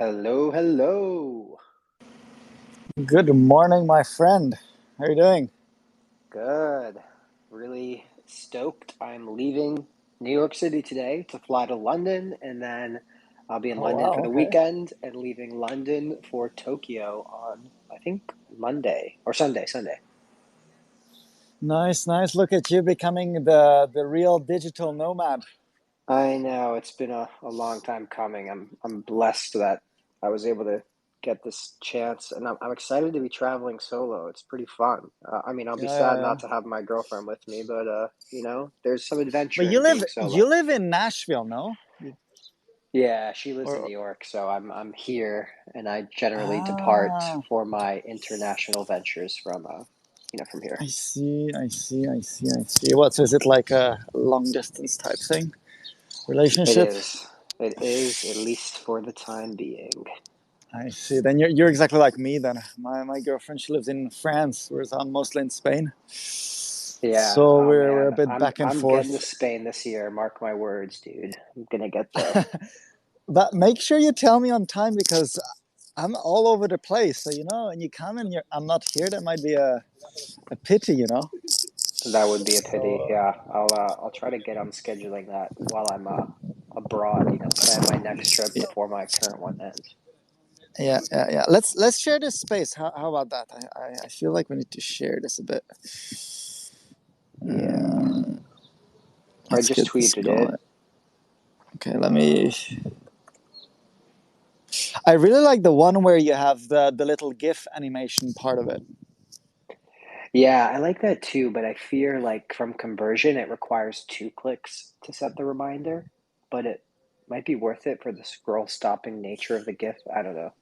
Hello, hello. Good morning, my friend. How are you doing? Good. Really stoked. I'm leaving New York City today to fly to London, and then I'll be in Oh London for wow, the okay. weekend and leaving London for Tokyo on, I think, Monday or Sunday, Sunday. Nice, nice. Look at you becoming the real digital nomad. I know it's been a long time coming. I'm blessed that I was able to get this chance, and I'm excited to be traveling solo. It's pretty fun. I mean, I'll Yeah, be yeah, sad yeah. not to have my girlfriend with me, but there's some But adventure you in live being you solo. live in Nashville, no? Yeah, she lives in New Or York, so I'm here, and I generally depart ah, for my international ventures from here. I see, I see, I see, I see. What, so is it like a long distance type thing? It Relationship? is. It is, at least for the time being. I see. Then you're exactly like me then. My girlfriend, she lives in France, whereas I'm mostly in Spain. Yeah, So oh we're a man, bit I'm back and I'm getting to forth. Spain this year. Mark my words, dude. I'm gonna get there. But make sure you tell me on time because I'm all over the place. So and you come and I'm not here. That might be a pity. That would be a pity. So Yeah, I'll try to get on scheduling that while I'm abroad. Plan my next trip before my current one ends. yeah, yeah, yeah. Let's share this space. How about that? I feel like we need to share this a bit. Yeah, I Let's just get this tweeted it. going. Okay, let me. I really like the one where you have the little GIF animation part of it. Yeah, I like that too, but I fear like from conversion, it requires 2 clicks to set the reminder, but it might be worth it for the scroll stopping nature of the GIF. I don't know.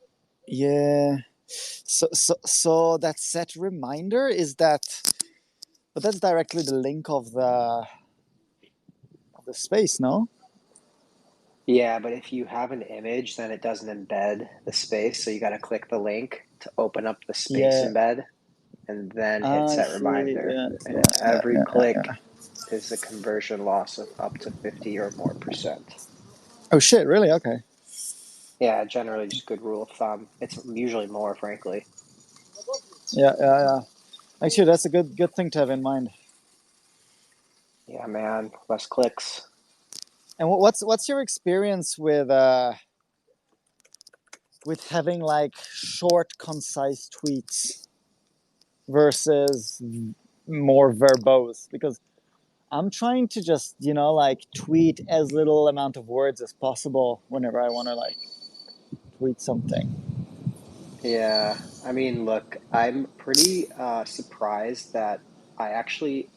Yeah. So that set reminder is that, but that's directly the link of the space, no? Yeah, but if you have an image, then it doesn't embed the space, so you got to click the link to open up the space Yeah, embed and then hit I set see. reminder. Yeah, And yeah, yeah, every yeah, click yeah. is a conversion loss of up to 50 or more percent. Oh shit! Really? Okay. Yeah, generally just good rule of thumb. It's usually more, frankly. Yeah, yeah, yeah. Actually, that's a good thing to have in mind. Yeah, man, less clicks. And what's your experience with having like short, concise tweets versus more verbose? Because I'm trying to just like tweet as little amount of words as possible whenever I want to like tweet something. Yeah, I mean, look, I'm pretty surprised that I actually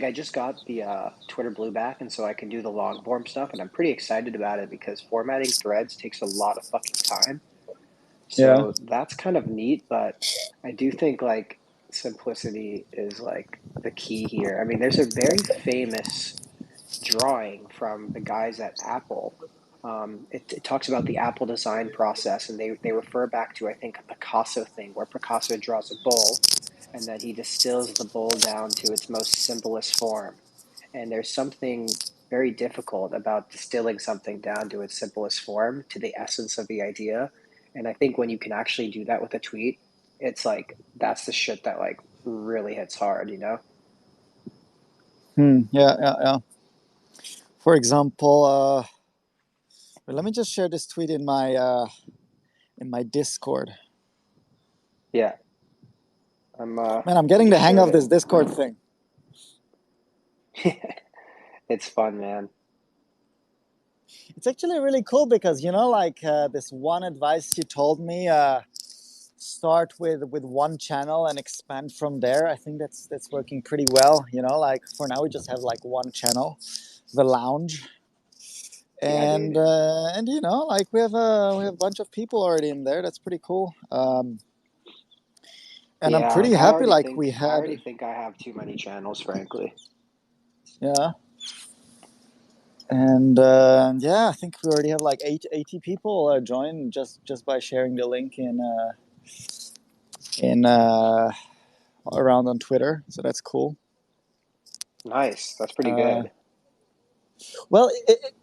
I just got the Twitter Blue back, and so I can do the long form stuff, and I'm pretty excited about it because formatting threads takes a lot of fucking time. Yeah. So that's kind of neat, but I do think like simplicity is like the key here. I mean, there's a very famous drawing from the guys at Apple. It talks about the Apple design process, and they refer back to, I think, a Picasso thing where Picasso draws a bowl and then he distills the bowl down to its most simplest form. And there's something very difficult about distilling something down to its simplest form, to the essence of the idea. And I think when you can actually do that with a tweet, it's like that's the shit that like really hits hard, you know? Yeah, yeah, yeah. For example, let me just share this tweet in my Discord. Yeah, I'm Man, I'm I getting the just hang shared of it. this Discord thing. It's fun, man. It's actually really cool because like this one advice you told me, start with one channel and expand from there. I think that's working pretty well. Like for now we just have like one channel, the lounge, Yeah, dude. and like we have a bunch of people already in there. That's pretty cool. And I'm Yeah, pretty like happy. Like we I had, already think I have too many channels, frankly. yeah. And yeah, I think we already have like 80 people join just by sharing the link in around on Twitter. So that's cool. Nice. That's pretty Uh, good. Well,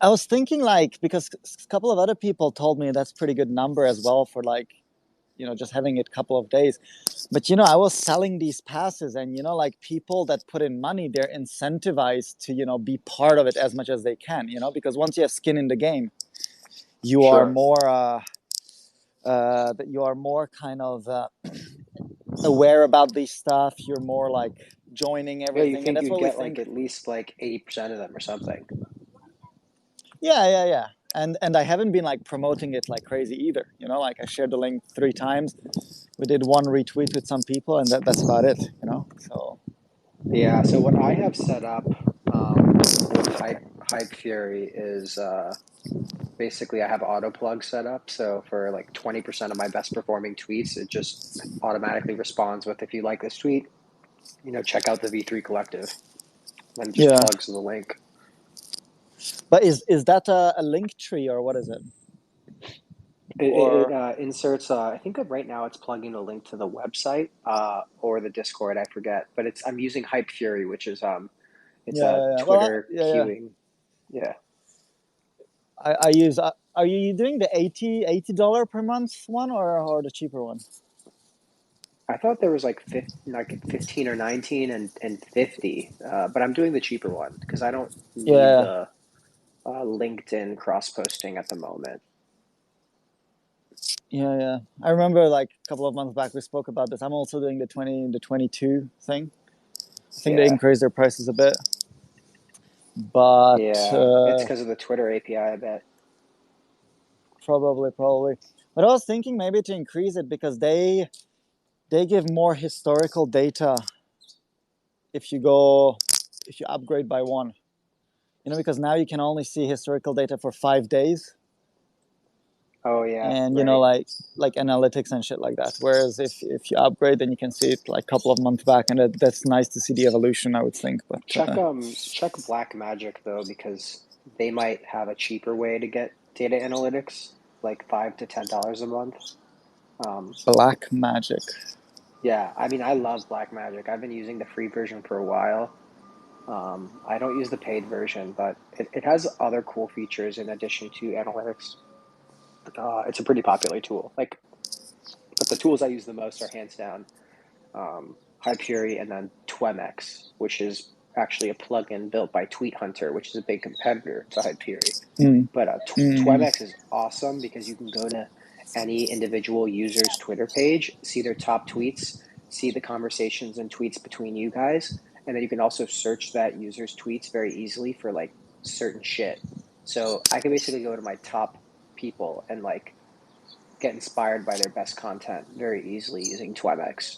I was thinking like because a couple of other people told me that's pretty good number as well for like just having it a couple of days. But I was selling these passes, and like people that put in money, they're incentivized to be part of it as much as they can. Because once you have skin in the game, you are Sure. more that you are more kind of aware about these stuff. You're more like joining Yeah, you everything, and think that's you'd what we get like think. at least like 80% of them or something. Yeah, yeah, yeah. And I haven't been like promoting it like crazy either. Like I shared the link 3 times. We did one retweet with some people, and that's about it. So Yeah, so what I have set up with Hype Fury is basically I have auto plug set up. So for like 20% of my best performing tweets, it just automatically responds with, if you like this tweet, check out the V3 Collective. Then it just yeah. plugs the link. But is that a link tree, or what is it? It Or inserts, I think right now it's plugging a link to the website or the Discord, I forget. But I'm using Hype Fury, which is it's yeah, a yeah, yeah. Well, Twitter yeah, yeah. queuing. Yeah. I use. Are you doing the $80 per month one, or the cheaper one? I thought there was like 15 or 19 and 50, but I'm doing the cheaper one because I don't need Yeah, the LinkedIn cross posting at the moment. yeah, yeah. I remember like a couple of months back we spoke about this. I'm also doing the 22 thing. I think they Yeah, increased their prices a bit, but yeah, it's because of the Twitter API, I bet. probably. But I was thinking maybe to increase it because they give more historical data if you go if you upgrade by one. Because now you can only see historical data for 5 days, Oh yeah, and right. like analytics and shit like that. Whereas if you upgrade, then you can see it like a couple of months back, and that's nice to see the evolution, I would think. But Check Black Magic though, because they might have a cheaper way to get data analytics, like $5 to $10 a month. Um, Black Magic. yeah, I mean I love Black Magic. I've been using the free version for a while. I don't use the paid version, but it has other cool features in addition to analytics. It's a pretty popular tool. But the tools I use the most are hands down Hyperi and then Twemex, which is actually a plugin built by Tweet Hunter, which is a big competitor to Hyperi. Mm, But mm, Twemex is awesome because you can go to any individual user's Twitter page, see their top tweets, see the conversations and tweets between you guys, and then you can also search that user's tweets very easily for like certain shit. So I can basically go to my top people and like get inspired by their best content very easily using Twemex.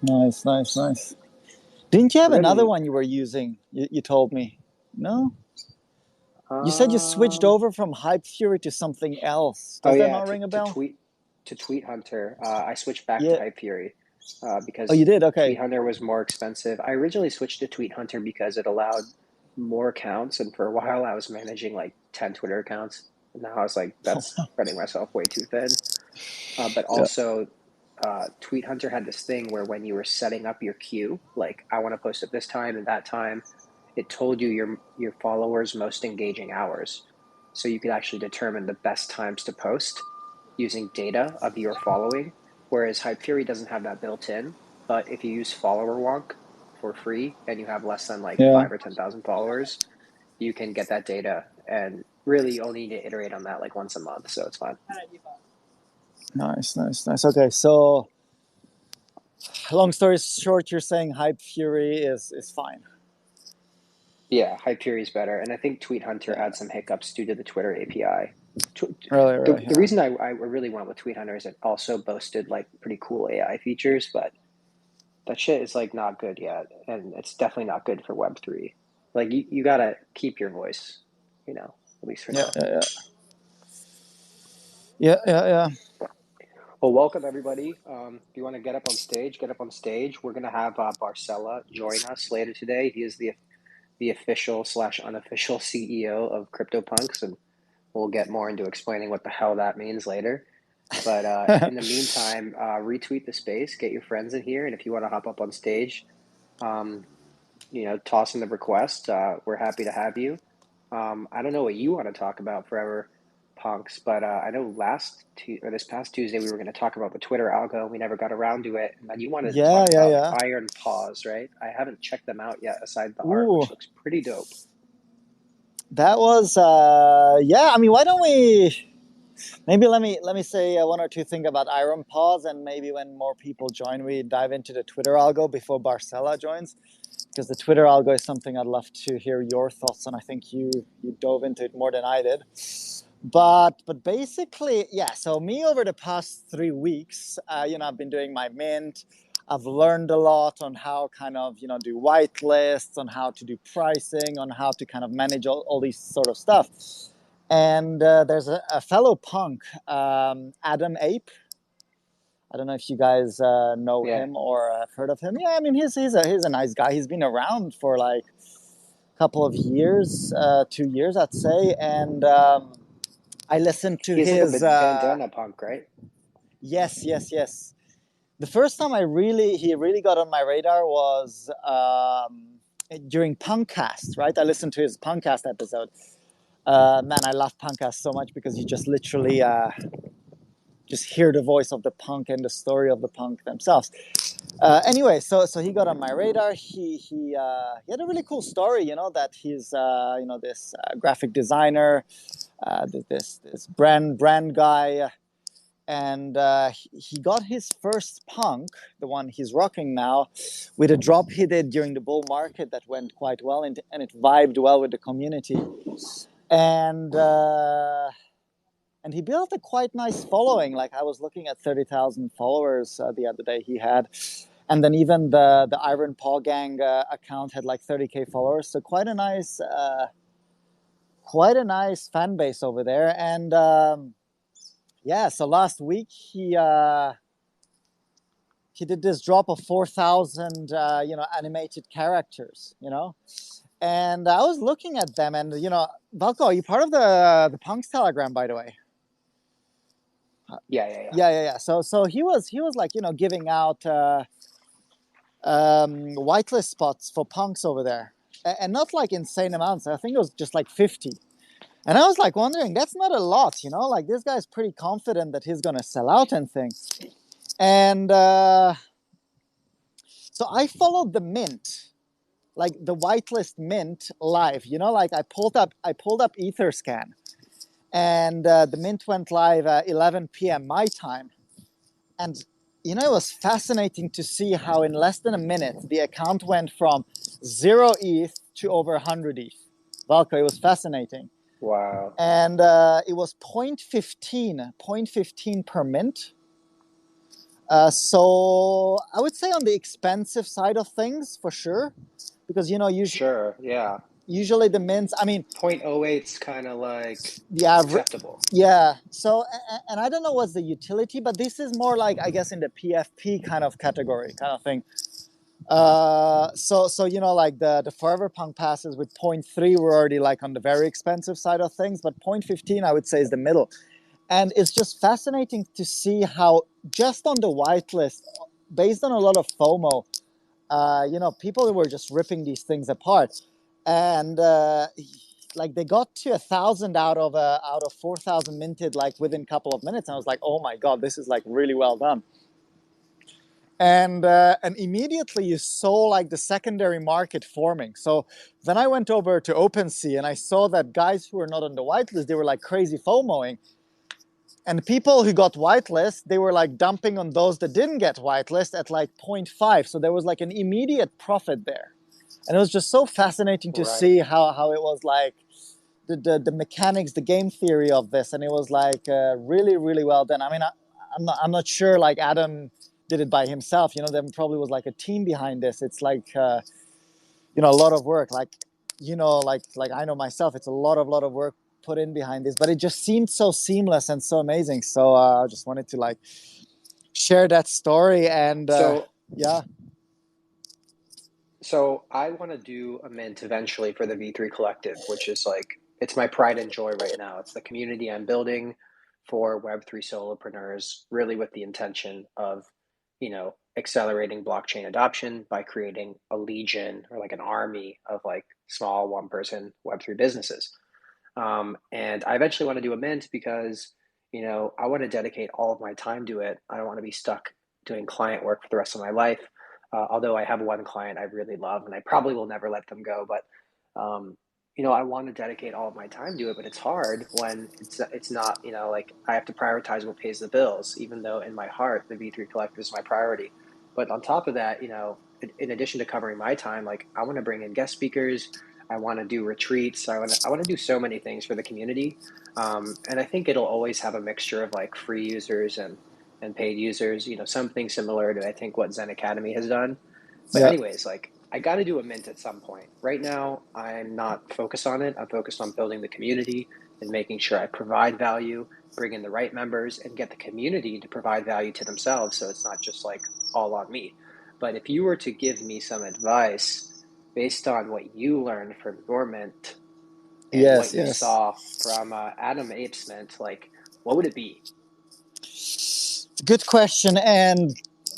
nice, nice, nice. Didn't you have We're another getting one you were using? You told me. No, you said you switched um over from Hype Fury to something else. oh Does that yeah, not ring a to bell? Tweet Hunter. I switched back to Yeah. Hype Fury Oh, you because did. Tweet Okay. Hunter was more expensive. I originally switched to Tweet Hunter because it allowed more accounts, and for a while I was managing like 10 Twitter accounts. And now I was like, that's spreading myself way too thin. But Yeah. also, Tweet Hunter had this thing where when you were setting up your queue, like I want to post at this time and that time, it told you your followers' most engaging hours, so you could actually determine the best times to post using data of your following. Whereas Hyperi doesn't have that built in, but if you use Follower Wonk for free and you have less than like Yeah. 5 or 10,000 followers, you can get that data and really only need to iterate on that like once a month, so it's fine. Nice, nice, nice. Okay, so long story short, you're saying Hype Fury is fine. Yeah, Hyperi is better, and I think Tweet Hunter Yeah. had some hiccups due to the Twitter API. Really, The, really. the Yeah. reason I really went with Tweet Hunter is it also boasted like pretty cool AI features, but that shit is like not good yet, and it's definitely not good for Web3. Like you gotta keep your voice, at least for Yeah. now. Yeah. Yeah. Yeah. Yeah. Yeah. Well, welcome everybody. If you want to get up on stage, get up on stage. We're gonna have Barcella join us later today. He is the official slash unofficial CEO of CryptoPunks, and we'll get more into explaining what the hell that means later. But in the meantime, retweet the space, get your friends in here, and if you want to hop up on stage, um, toss in the request. We're happy to have you. I don't know what you want to talk about, Forever Punks, but I know this past Tuesday we were going to talk about the Twitter algo. We never got around to it, and then you wanted to Yeah, talk yeah, about yeah. Iron Paws, right? I haven't checked them out yet, aside the art, Ooh, which looks pretty dope. that was yeah. I mean, why don't we? Maybe let me say one or two things about Iron Paws, and maybe when more people join, we dive into the Twitter algo before Barcella joins, because the Twitter algo is something I'd love to hear your thoughts on. I think you dove into it more than I did. But basically, yeah. So me over the past 3 weeks, I've been doing my mint. I've learned a lot on how kind of do white lists, on how to do pricing, on how to kind of manage all these sort of stuff. And there's a fellow punk, Adam Ape. I don't know if you guys know Yeah, him or have heard of him. Yeah, I mean he's a nice guy. He's been around for like a couple of years, 2 years I'd say, and I listened to he has like a his. bandana punk, right? Yes, yes, yes. The first time he really got on my radar was during Punkcast, right? I listened to his Punkcast episode. Man, I love Punkcast so much because you just literally just hear the voice of the punk and the story of the punk themselves. Anyway, so he got on my radar. He had a really cool story, that he's this graphic designer, this brand guy, and he got his first punk, the one he's rocking now, with a drop he did during the bull market that went quite well, and it vibed well with the community, and he built a quite nice following. Like I was looking at 30,000 followers the other day he had, and then even the Iron Paw Gang account had like 30K followers. So quite a nice fan base over there. And yeah, so last week he did this drop of 4,000 animated characters. And I was looking at them, and Valko, are you part of the Punks Telegram, by the way? Yeah, yeah, yeah. Yeah. So he was like giving out whitelist spots for punks over there, and not like insane amounts. I think it was just like 50. And I was like wondering, that's not a lot, Like this guy's pretty confident that he's gonna sell out and things. And so I followed the mint, like the whitelist mint live. Like I pulled up Etherscan, and the mint went live at 11 p.m. my time. And it was fascinating to see how in less than a minute the account went from 0 ETH to over 100 ETH. Valko, it was fascinating. Wow. And it was 0.15 per mint. So I would say on the expensive side of things for sure, because Sure, yeah. usually the mints. I mean, Point oh eight's kind of like the average. acceptable. Yeah. So, and I don't know what's the utility, but this is more like, I guess, in the PFP kind of category, kind of thing. So like the Forever Punk passes with point 0.3 were already like on the very expensive side of things, but 0.15 I would say is the middle. And it's just fascinating to see how just on the whitelist, based on a lot of FOMO, people were just ripping these things apart, and like they got to 1,000 out of 4,000 minted like within a couple of minutes. And I was like, oh my god, this is like really well done. And immediately you saw like the secondary market forming. So then I went over to OpenSea and I saw that guys who were not on the whitelist, they were like crazy FOMOing. And people who got whitelist, they were like dumping on those that didn't get whitelist at like 0.5. So there was like an immediate profit there. And it was just so fascinating to Right. see how it was like the mechanics, the game theory of this. And it was like really, really well done. I mean, I'm not sure like Adam did it by himself. There probably was like a team behind this. It's like, a lot of work. Like I know myself, it's a lot of work put in behind this, but it just seemed so seamless and so amazing. So I just wanted to like share that story. And So yeah. So I want to do a mint eventually for the V3 Collective, which is like it's my pride and joy right now. It's the community I'm building for Web3 solopreneurs, really with the intention of, accelerating blockchain adoption by creating a legion or like an army of like small one person Web3 businesses. And I eventually want to do a mint because, I want to dedicate all of my time to it. I don't want to be stuck doing client work for the rest of my life. Although I have one client I really love and I probably will never let them go. But, um, I want to dedicate all of my time to it, but it's hard when it's not, like I have to prioritize what pays the bills, even though in my heart, the V3 Collective is my priority. But on top of that, in addition to covering my time, like I want to bring in guest speakers. I want to do retreats. I want to do so many things for the community, and I think it'll always have a mixture of like free users and paid users. Something similar to I think what Zen Academy has done. But Yeah. anyways, like I got to do a mint at some point. Right now, I'm not focused on it. I'm focused on building the community and making sure I provide value, bring in the right members, and get the community to provide value to themselves. So it's not just like all on me. But if you were to give me some advice based on what you learned from your mint and Yes, what you yes. saw from Adam Apes mint, like what would it be? Good question. And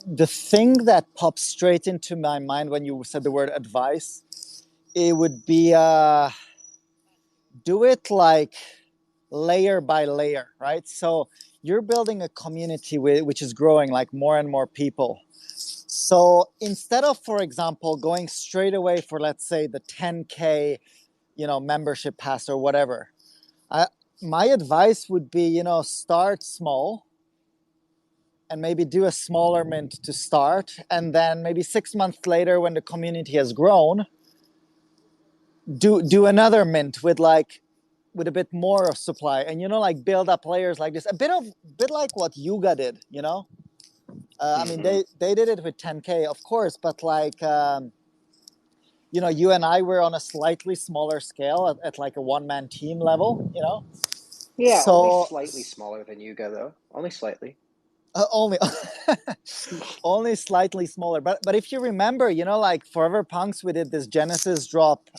the thing that pops straight into my mind when you said the word advice, it would be do it like layer by layer, right? So you're building a community which is growing, like more and more people. So instead of, for example, going straight away for, let's say, the 10K, membership pass or whatever, I, my advice would be, start small and maybe do a smaller mint to start. And then maybe 6 months later, when the community has grown, do another mint with a bit more of supply, and like build up layers like this, a bit like what Yuga did. I mean, Mm-hmm. they did it with 10K, of course, but like you and I were on a slightly smaller scale at like a one-man team level. Yeah, only So slightly smaller than Yuga though. Only slightly. only only slightly smaller, but if you remember, like Forever Punks, we did this Genesis drop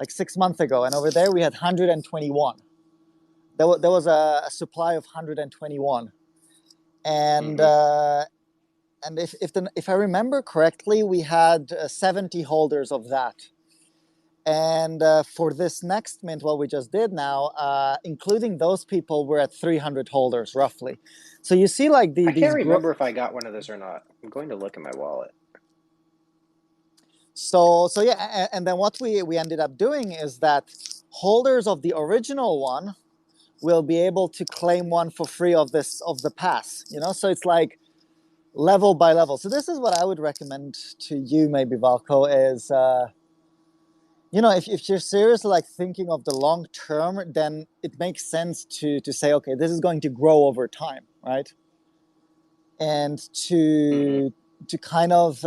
like 6 months ago, and over there we had 121. There was a supply of 121, and Mm-hmm. uh, and if I remember correctly, we had 70 holders of that. And for this next mint, what we just did now, including those people, we're at 300 holders roughly. So you see, like I these can't remember if I got one of those or not. I'm going to look in my wallet. so yeah, and then what we ended up doing is that holders of the original one will be able to claim one for free of the pass. So it's like level by level. So this is what I would recommend to you, maybe Valko, is if you're seriously like thinking of the long term, then it makes sense to say, okay, this is going to grow over time, right? And Mm-hmm. to kind of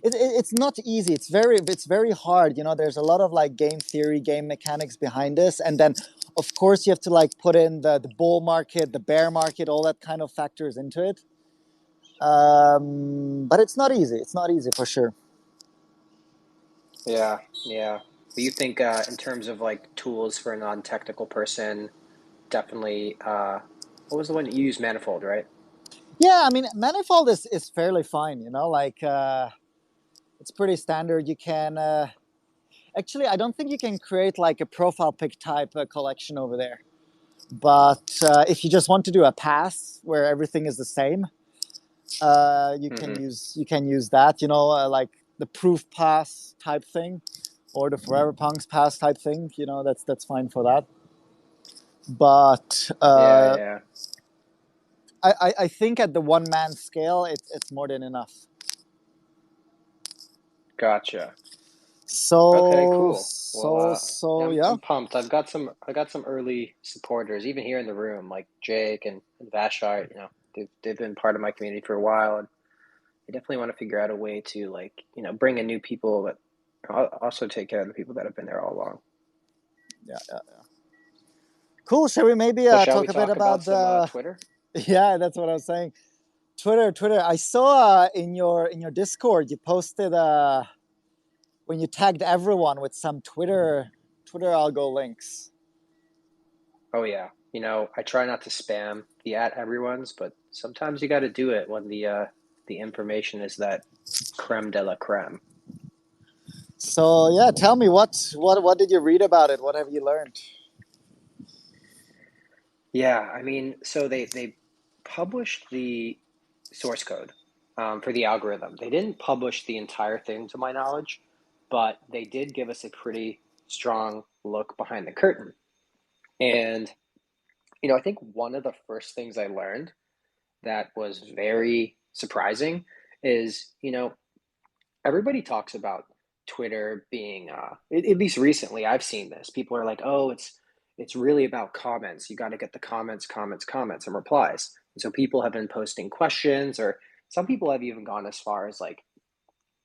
it's not easy. It's very hard. There's a lot of like game theory, game mechanics behind this, and then of course you have to like put in the bull market, the bear market, all that kind of factors into it. But it's not easy. It's not easy for sure. Yeah, yeah. But you think in terms of like tools for a non-technical person, definitely what was the one you used Manifold, right? Yeah, I mean, manifold is fairly fine. Like it's pretty standard. You can actually, I don't think you can create like a profile pic type collection over there. But if you just want to do a pass where everything is the same, Mm-hmm. you can use that. Like the proof pass type thing, or the Forever Punks pass type thing. That's fine for that. But Yeah, yeah. I think at the one man scale, it's more than enough. Gotcha. Okay, So cool. Well, yeah, yeah. I'm pumped. I got some early supporters, even here in the room, like Jake and Vashar. They've been part of my community for a while, and I definitely want to figure out a way to like bring in new people, but also take care of the people that have been there all along. Yeah, yeah. Cool. Shall we maybe Well, shall we talk a bit talk about about some the? Twitter? Yeah, that's what I was saying. Twitter. I saw in your Discord you posted when you tagged everyone with some Twitter algo links. Oh yeah. I try not to spam the at everyone's, but sometimes you got to do it when the information is that creme de la creme. So yeah, tell me what did you read about it? What have you learned? Yeah, I mean, so they published the source code for the algorithm. They didn't publish the entire thing, to my knowledge, but they did give us a pretty strong look behind the curtain. And I think one of the first things I learned that was very surprising is, everybody talks about Twitter being, at least recently, I've seen this. People are like, oh, it's really about comments. You got to get the comments, comments, comments, and replies. And so people have been posting questions, or some people have even gone as far as like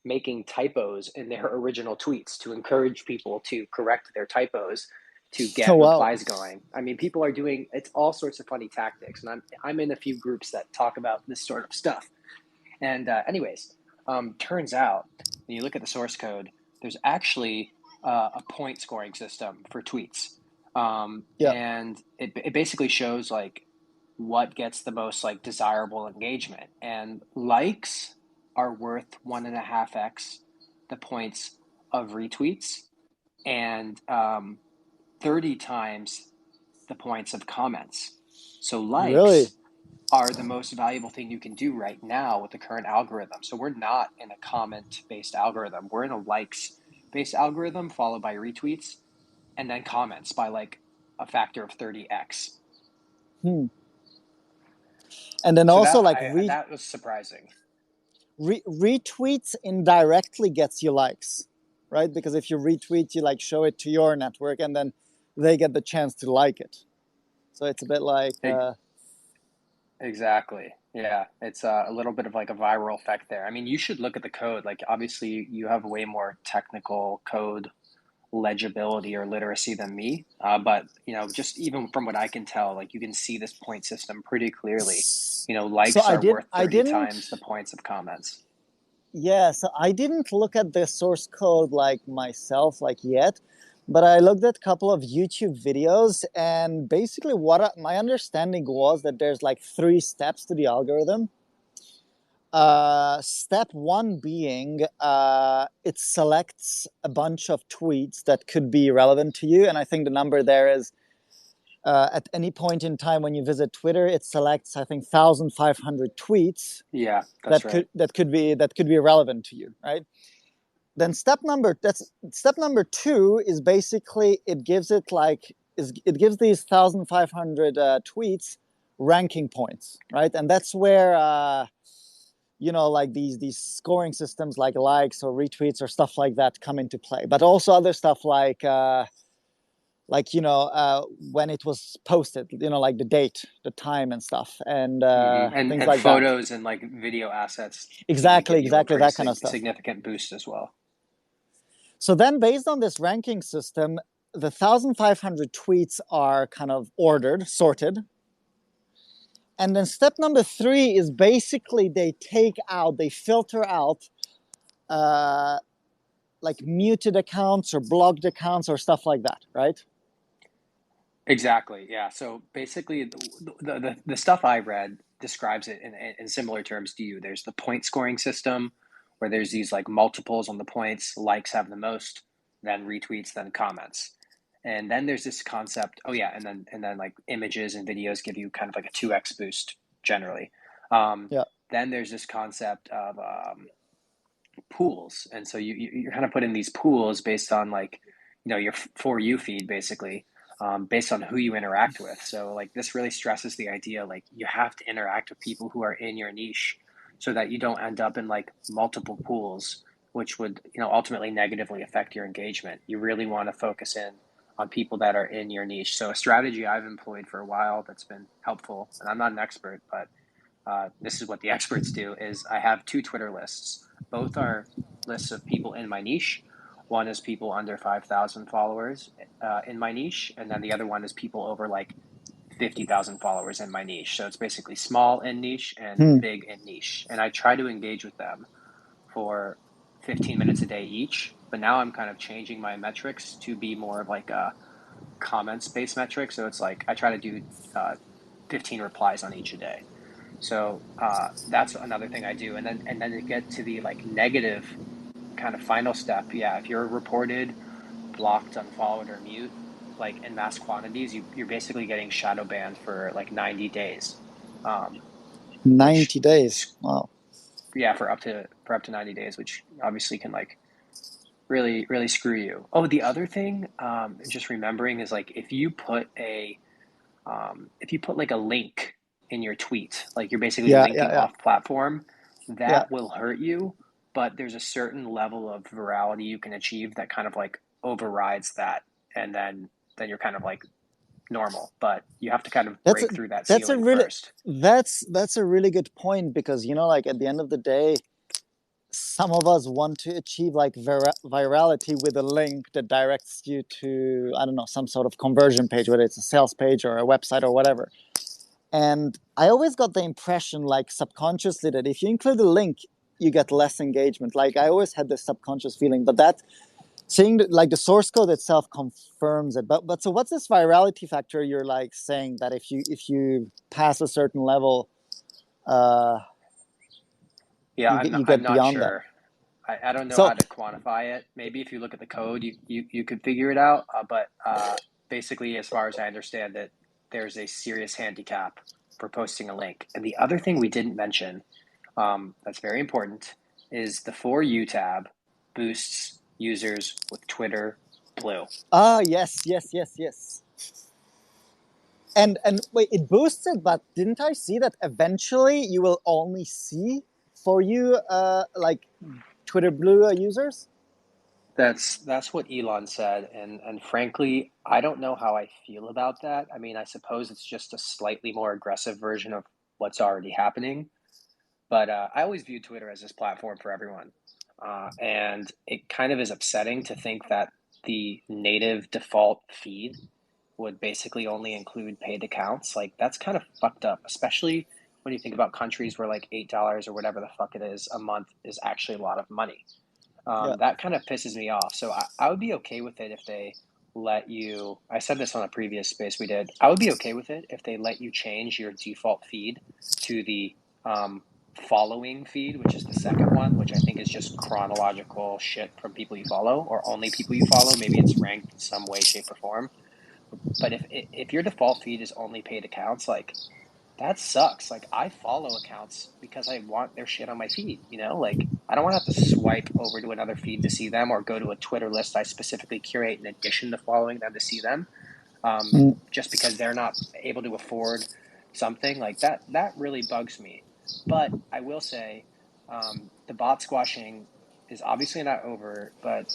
making typos in their original tweets to encourage people to correct their typos to Oh get wow. replies going. I mean, people are doing it's all sorts of funny tactics, and I'm in a few groups that talk about this sort of stuff. And anyways, turns out when you look at the source code, there's actually a point scoring system for tweets, Yeah. and it basically shows like what gets the most like desirable engagement. And likes are worth 1.5x the points of retweets, and 30 times the points of comments. So Really? likes are the most valuable thing you can do right now with the current algorithm. So we're not in a comment based algorithm. We're in a likes based algorithm followed by retweets and then comments by like a factor of 30x. Hmm. And then So also that like I that was surprising. retweets indirectly gets you likes, right? Because if you retweet, you like show it to your network, and then they get the chance to like it. So it's a bit like Exactly. Yeah, it's a little bit of like a viral effect there. I mean, you should look at the code. Like, obviously, you have way more technical code legibility or literacy than me. But just even from what I can tell, like you can see this point system pretty clearly. so Likes I are did worth I 30 didn't times the points of comments. yeah, so I didn't look at the source code like myself like yet, but I looked at a couple of YouTube videos, and basically my understanding was that there's like three steps to the algorithm. Step one being it selects a bunch of tweets that could be relevant to you, and I think the number there is at any point in time when you visit Twitter, it selects I think 1,500 tweets Yeah, that's right. that could be relevant to you, right? Then step number two is basically it gives these 1,500 tweets ranking points, right? And that's where like these scoring systems like likes or retweets or stuff like that come into play, but also other stuff when it was posted, like the date, the time, and stuff, and things And like that. photos and like video assets seem to give Exactly, you a exactly pretty that kind of stuff. significant boost as well. So then, based on this ranking system, the 1,500 tweets are kind of ordered, sorted. And then step number three is basically they filter out uh, like muted accounts or blocked accounts or stuff like that, right? Exactly. Yeah. So basically, the stuff I read describes it in similar terms to you. There's the point scoring system where there's these like multiples on the points, likes have the most, then retweets, then comments. And then there's this concept. Oh yeah, and then like images and videos give you kind of like a 2x boost generally. Um, Yeah. then there's this concept of pools, and so you're kind of putting these pools based on like your for you feed basically, based on who you interact with. So like this really stresses the idea like you have to interact with people who are in your niche so that you don't end up in like multiple pools, which would ultimately negatively affect your engagement. You really want to focus in on people that are in your niche. So a strategy I've employed for a while that's been helpful, and I'm not an expert, but this is what the experts do, is I have two Twitter lists. Both are lists of people in my niche. One is people under 5,000 followers in my niche, and then the other one is people over like 50,000 followers in my niche. So it's basically small in niche and Hmm. big in niche. And I try to engage with them for 15 minutes a day each. But now I'm kind of changing my metrics to be more of like comments based metric. So it's like I try to do 15 replies on each a day. So that's another thing I do. And then to get to the like negative kind of final step, yeah, if you're reported, blocked, unfollowed, or mute, like in mass quantities, you're basically getting shadow banned for like 90 days, um, which 90 days. Wow. yeah, for up to 90 days, which obviously can like really screw you. Oh, the other thing, just remembering is like if you put like a link in your tweet, like you're basically Yeah, linking yeah, yeah, off platform, yeah. that will hurt you, but there's a certain level of virality you can achieve that kind of like overrides that, and then you're kind of like normal, but you have to kind of That's a break through that that's a ceiling really first. that's a really good point because like at the end of the day, some of us want to achieve like virality with a link that directs you to, I don't know, some sort of conversion page, whether it's a sales page or a website or whatever. And I always got the impression, like subconsciously, that if you include a link, you get less engagement. Like I always had this subconscious feeling, but that seeing like the source code itself confirms it. But so what's this virality factor you're like saying that if you pass a certain level, uh, Yeah, you I'm get not beyond that? sure. I don't know So how to quantify it. Maybe if you look at the code, you could figure it out. But basically, as far as I understand it, there's a serious handicap for posting a link. And the other thing we didn't mention, that's very important, is the For You tab boosts users with Twitter Blue. yes, yes, yes, yes. And wait, it boosts it, but didn't I see that eventually you will only see for you like Twitter Blue users? That's what Elon said, and frankly, I don't know how I feel about that. I mean, I suppose it's just a slightly more aggressive version of what's already happening. But I always view Twitter as this platform for everyone. And it kind of is upsetting to think that the native default feed would basically only include paid accounts. Like, that's kind of fucked up, especially when you think about countries where like $8 or whatever the fuck it is a month is actually a lot of money. Yeah, That kind of pisses me off. So I would be okay with it if they let you. I said this on a previous space we did. I would be okay with it if they let you change your default feed to the um, following feed, which is the second one, which I think is just chronological shit from people you follow or only people you follow. Maybe it's ranked in some way, shape, or form. But if your default feed is only paid accounts, like that sucks. Like I follow accounts because I want their shit on my feed, Like I don't want to have to swipe over to another feed to see them or go to a Twitter list I specifically curate in addition to following them to see them. mm, Just because they're not able to afford something like that, that really bugs me. But I will say, the bot squashing is obviously not over, but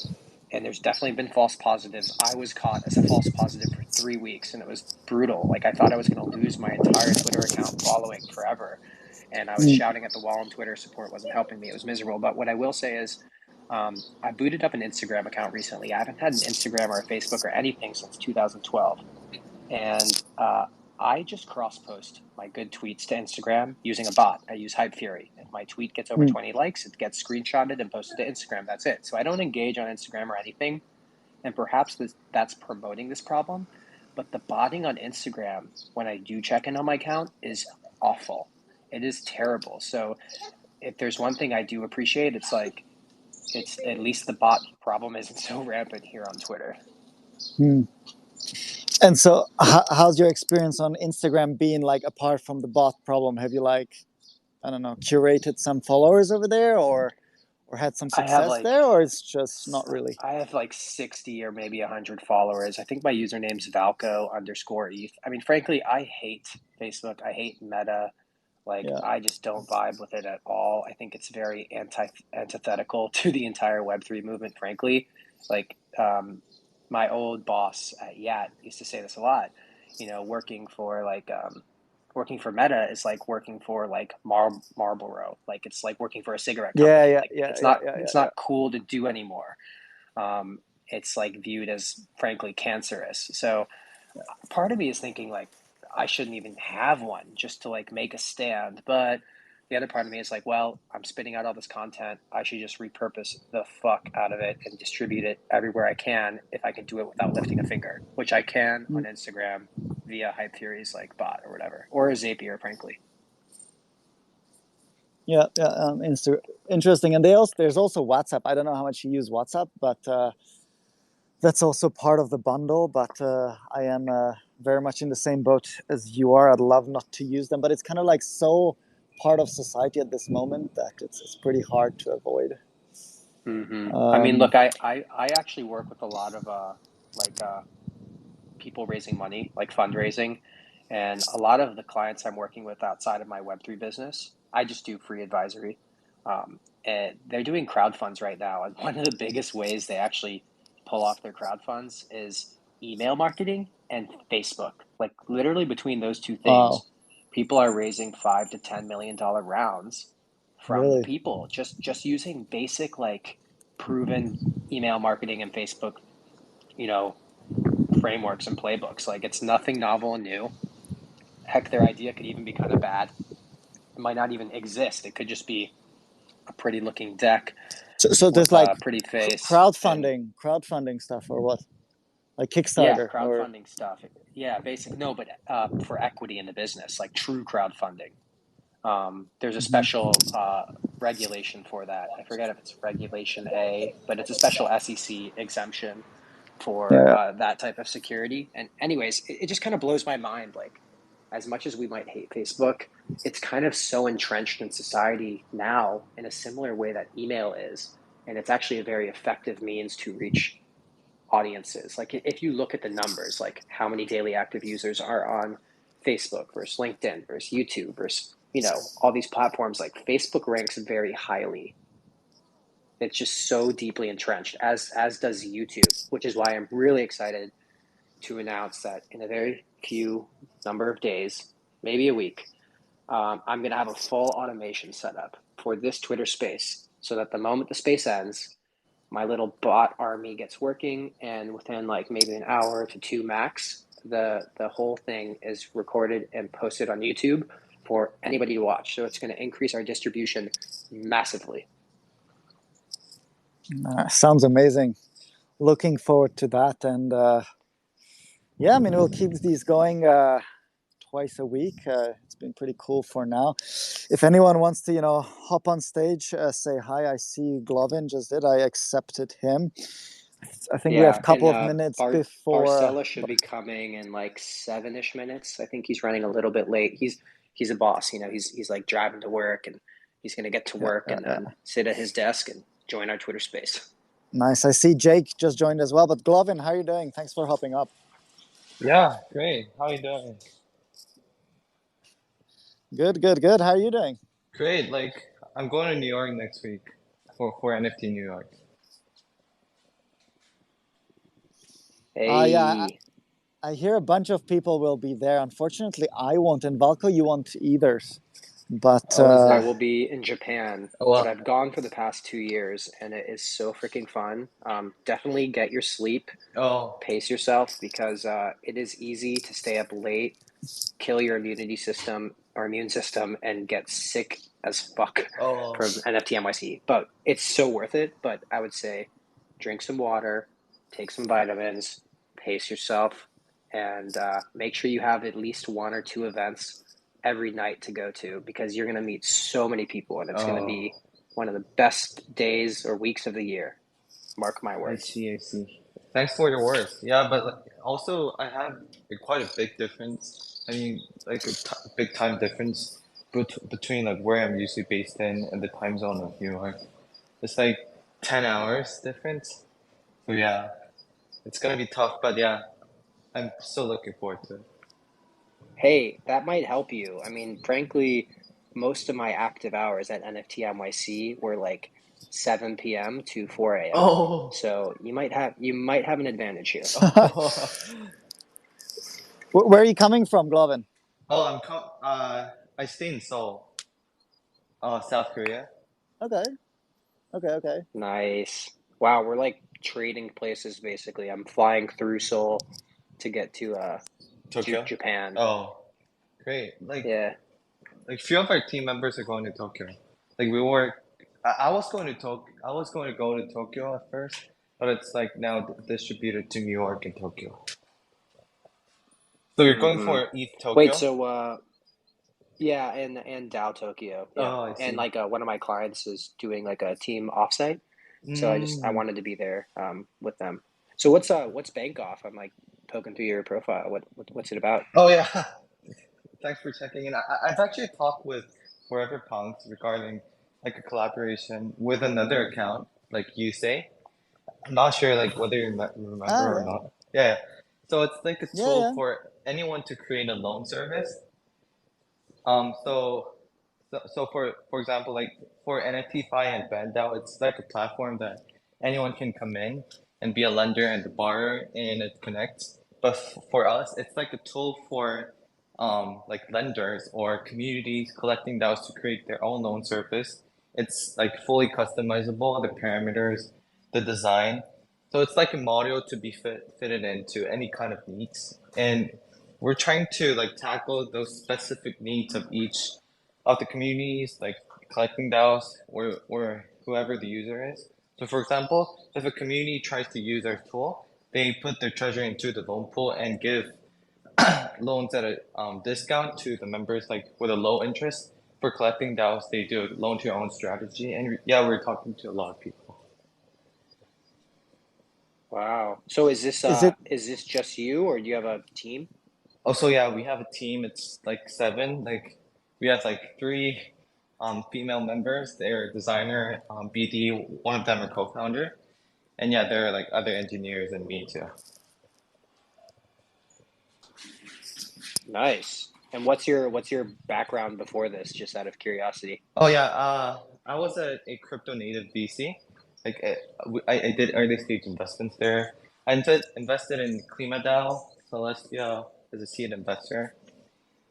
and there's definitely been false positives. I was caught as a false positive for 3 weeks, and it was brutal. Like I thought I was going to lose my entire Twitter account following forever, and I was mm, shouting at the wall, and Twitter support wasn't helping me. It was miserable. But what I will say is, I booted up an Instagram account recently. I haven't had an Instagram or a Facebook or anything since 2012, and I just cross post my good tweets to Instagram using a bot. I use Hype Fury. If my tweet gets over mm, 20 likes, it gets screenshotted and posted to Instagram. That's it. So I don't engage on Instagram or anything. And perhaps that's promoting this problem. But the botting on Instagram, when I do check in on my account, is awful. It is terrible. So if there's one thing I do appreciate, it's like it's at least the bot problem isn't so rampant here on Twitter. mm. And so, how's your experience on Instagram been like apart from the bot problem? Have you like, I don't know, curated some followers over there, or had some I have success like there, or it's just not really? I have like 60 or maybe 100 followers. I think my username's Valco_ETH. I mean, frankly, I hate Facebook. I hate Meta. Like, Yeah, I just don't vibe with it at all. I think it's very antithetical to the entire Web3 movement, frankly. Like, my old boss at Yat used to say this a lot. Working for Meta is like working for like Marlboro. Like, it's like working for a cigarette yeah, company. yeah, Like, yeah, it's yeah, not yeah, it's yeah, not cool to do anymore. It's like viewed as frankly cancerous. So part of me is thinking like I shouldn't even have one just to like make a stand, but the other part of me is like, well, I'm spitting out all this content. I should just repurpose the fuck out of it and distribute it everywhere I can if I can do it without lifting a finger, which I can on Mm, Instagram via Hype Fury's like bot or whatever, or a Zapier, frankly. yeah, yeah. Interesting. And there's also WhatsApp. I don't know how much you use WhatsApp, but that's also part of the bundle. But I am very much in the same boat as you are. I'd love not to use them, but it's kind of like so part of society at this moment that it's pretty hard to avoid. I mean, Um, look, I actually work with a lot of like people raising money, like fundraising. And a lot of the clients I'm working with outside of my Web3 business, I just do free advisory. And they're doing crowd funds right now. And one of the biggest ways they actually pull off their crowd funds is email marketing and Facebook. Like literally between those two wow, things, people are raising $5 to $10 million rounds from really? people just using basic like proven email marketing and Facebook, you know, frameworks and playbooks. Like it's nothing novel and new. Heck, their idea could even be kind of bad. It might not even exist. It could just be a pretty looking deck So there's with like a pretty face and crowdfunding stuff or what? Like yeah, Kickstarter or crowdfunding stuff. Yeah, basic. No, but for equity in the business, like true crowdfunding. There's a Mhm. special regulation for that. I forget if it's Regulation A, but it's a special SEC exemption for Yeah. that type of security. And anyways, it just kind of blows my mind. Like, as much as we might hate Facebook, it's kind of so entrenched in society now in a similar way that email is. And it's actually a very effective means to reach audiences. Like, if you look at the numbers, like how many daily active users are on Facebook versus LinkedIn versus YouTube versus, all these platforms, like Facebook ranks very highly. It's just so deeply entrenched, as does YouTube, which is why I'm really excited to announce that in a very few number of days, maybe a week, I'm going to have a full automation set up for this Twitter space so that the moment the space ends, my little bot army gets working, and within like maybe an hour to two max, the whole thing is recorded and posted on YouTube for anybody to watch. So it's going to increase our distribution massively. Sounds amazing. Looking forward to that. And yeah, I mean, we'll keep these going twice a week. It's been pretty cool for now. If anyone wants to, hop on stage, say hi. I see Glovin just did. I accepted him. I think we have Yeah, a and couple of minutes before. Barcella should be coming in like 7-ish minutes. I think he's running a little bit late. He's a boss, he's like driving to work, and he's gonna get to Yeah, work and then sit at his desk and join our Twitter space. nice. I see Jake just joined as well. But Glovin, how are you doing? Thanks for hopping up. Yeah, great. How you doing? Good, good, good. How are you doing? Great. Like I'm going to New York next week for NFT New York. Yeah, Hey, I hear a bunch of people will be there. Unfortunately, I won't, and Valko, you won't either. But Oh, is I it? will be in Japan, Oh, but well. I've gone for the past 2 years, and it is so freaking fun. Definitely get your sleep, Oh, pace yourself, because it is easy to stay up late, kill your immune system, and get sick as fuck oh, from NFT NYC. But it's so worth it. But I would say drink some water, take some vitamins, pace yourself, and make sure you have at least one or two events every night to go to, because you're going to meet so many people, and it's going to oh. be one of the best days or weeks of the year. Mark my I words. see. I see. Thanks for your words. Yeah, but like, also I have quite a big difference. I mean, like a t big time difference between like where I'm usually based in and the time zone of New York. It's like 10 hours difference. So yeah, it's gonna be tough, but yeah, I'm still looking forward to it. Hey, that might help you. I mean, frankly, most of my active hours at NFT NYC were like 7 p.m. to 4 a.m. Oh, So you might have an advantage here. oh, where are you coming from, Glovin? oh! I stay in Seoul, South Korea. Okay, okay, okay. Nice. Wow, we're like trading places basically. I'm flying through Seoul to get to Tokyo. Japan. Oh, great! Like Yeah. like few of our team members are going to Tokyo. Like we were, I was going to Tokyo. I was going to go to Tokyo at first, but it's like now distributed to New York and Tokyo. So you're going Hmm. for East Wait, Tokyo? so yeah, and Dow Tokyo, yeah, Oh, I and see. like one of my clients is doing like a team offsite, so I Mm. wanted to be there with them. So what's Bank Off? I'm like poking through your profile. What's it about? Oh yeah. Thanks for checking in. I've actually talked with Forever Punks regarding like a collaboration with another account, like you say. I'm not sure like whether you Ah, remember or yeah, not. Yeah. So it's like a yeah, tool yeah. for anyone to create a loan service. So for example, like for NFTFi and BandDAO, it's like a platform that anyone can come in and be a lender and the borrower, and it connects. But for us, it's like a tool for like lenders or communities collecting DAOs to create their own loan service. It's like fully customizable, the parameters, the design. So it's like a module to be fitted into any kind of needs. And we're trying to like tackle those specific needs of each of the communities, like collecting DAOs or whoever the user is. So for example, if a community tries to use our tool, they put their treasure into the loan pool and give loans at a discount to the members, like with a low interest. For collecting DAOs, they do a loan to your own strategy. And yeah, we're talking to a lot of people. Wow. So Is it is this just you, or do you have a team? Also, yeah, we have a team. It's like seven. Like we have like three female members. They're designer, BD. One of them are co-founder, and yeah, there are like other engineers and me too. Nice. And what's your background before this, just out of curiosity? Oh yeah, I was a crypto native VC. Like I did early stage investments there. Invested in KlimaDAO, Celestia as a seed investor,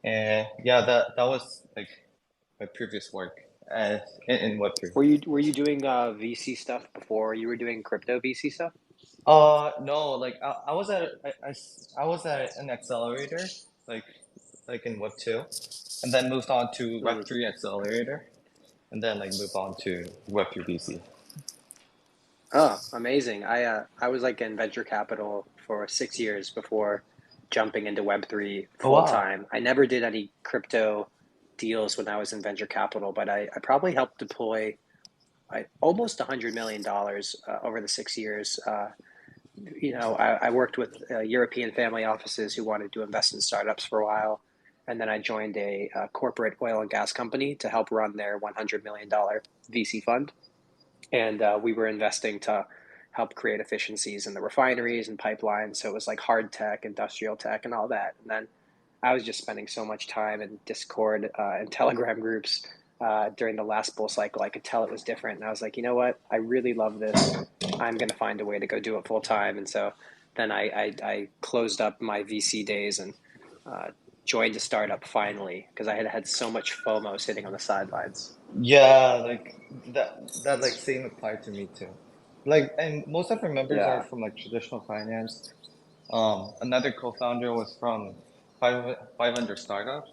and yeah, that was like my previous work as in Web3. Were you doing VC stuff before you were doing crypto VC stuff? No, like I was at I was at an accelerator, like like in Web 2, and then moved on to Mm. Web 3 accelerator, and then like moved on to Web 3 VC. Oh, amazing. I was like in venture capital for 6 years before jumping into Web3 Oh full wow. time. I never did any crypto deals when I was in venture capital, but I probably helped deploy almost $100 million over the 6 years. I worked with European family offices who wanted to invest in startups for a while. And then I joined a corporate oil and gas company to help run their $100 million VC fund. And we were investing to help create efficiencies in the refineries and pipelines. So it was like hard tech, industrial tech, and all that. And then I was just spending so much time in Discord and Telegram groups during the last bull cycle. I could tell it was different, and I was like, you know what? I really love this. I'm going to find a way to go do it full time. And so then I closed up my VC days and uh, joined a startup finally because I had had so much FOMO sitting on the sidelines. Yeah, like that like same applied to me too. Like, and most of our members are Yeah, from like traditional finance. Another co-founder was from 500 Startups.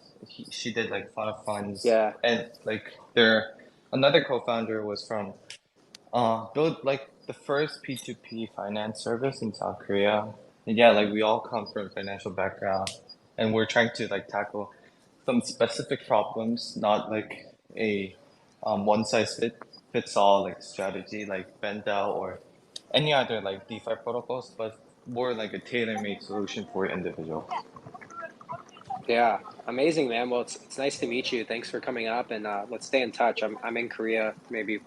She did like fund of funds, yeah. and like there, another co-founder was from build like the first P2P finance service in South Korea. And yeah, like we all come from financial background, and we're trying to like tackle some specific problems, not like a one size fits all like strategy like Bendao or any other like DeFi protocols, but more like a tailor-made solution for individuals. Yeah, amazing, man. Well, it's nice to meet you. Thanks for coming up, and let's stay in touch. I'm in Korea maybe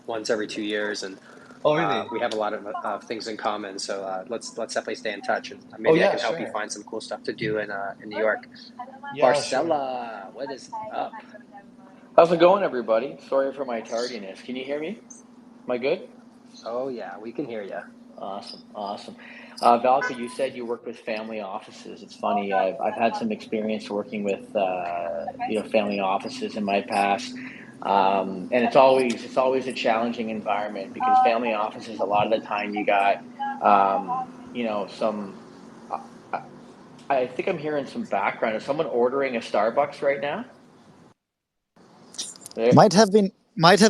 once every 2 years, and Oh really? we have a lot of things in common. So let's definitely stay in touch, and Oh maybe I yeah, can help you sure. find some cool stuff to do in New York. Yeah, sure. Barcella, what is up? How's it going, everybody? Sorry for my tardiness. Can you hear me? Am I good? Oh yeah, we can hear you. Awesome, awesome. Valka, you said you work with family offices. It's funny. I've had some experience working with family offices in my past, and it's always a challenging environment because family offices a lot of the time you got some. I, I think I'm hearing some background. Is someone ordering a Starbucks right now? Eh, Might have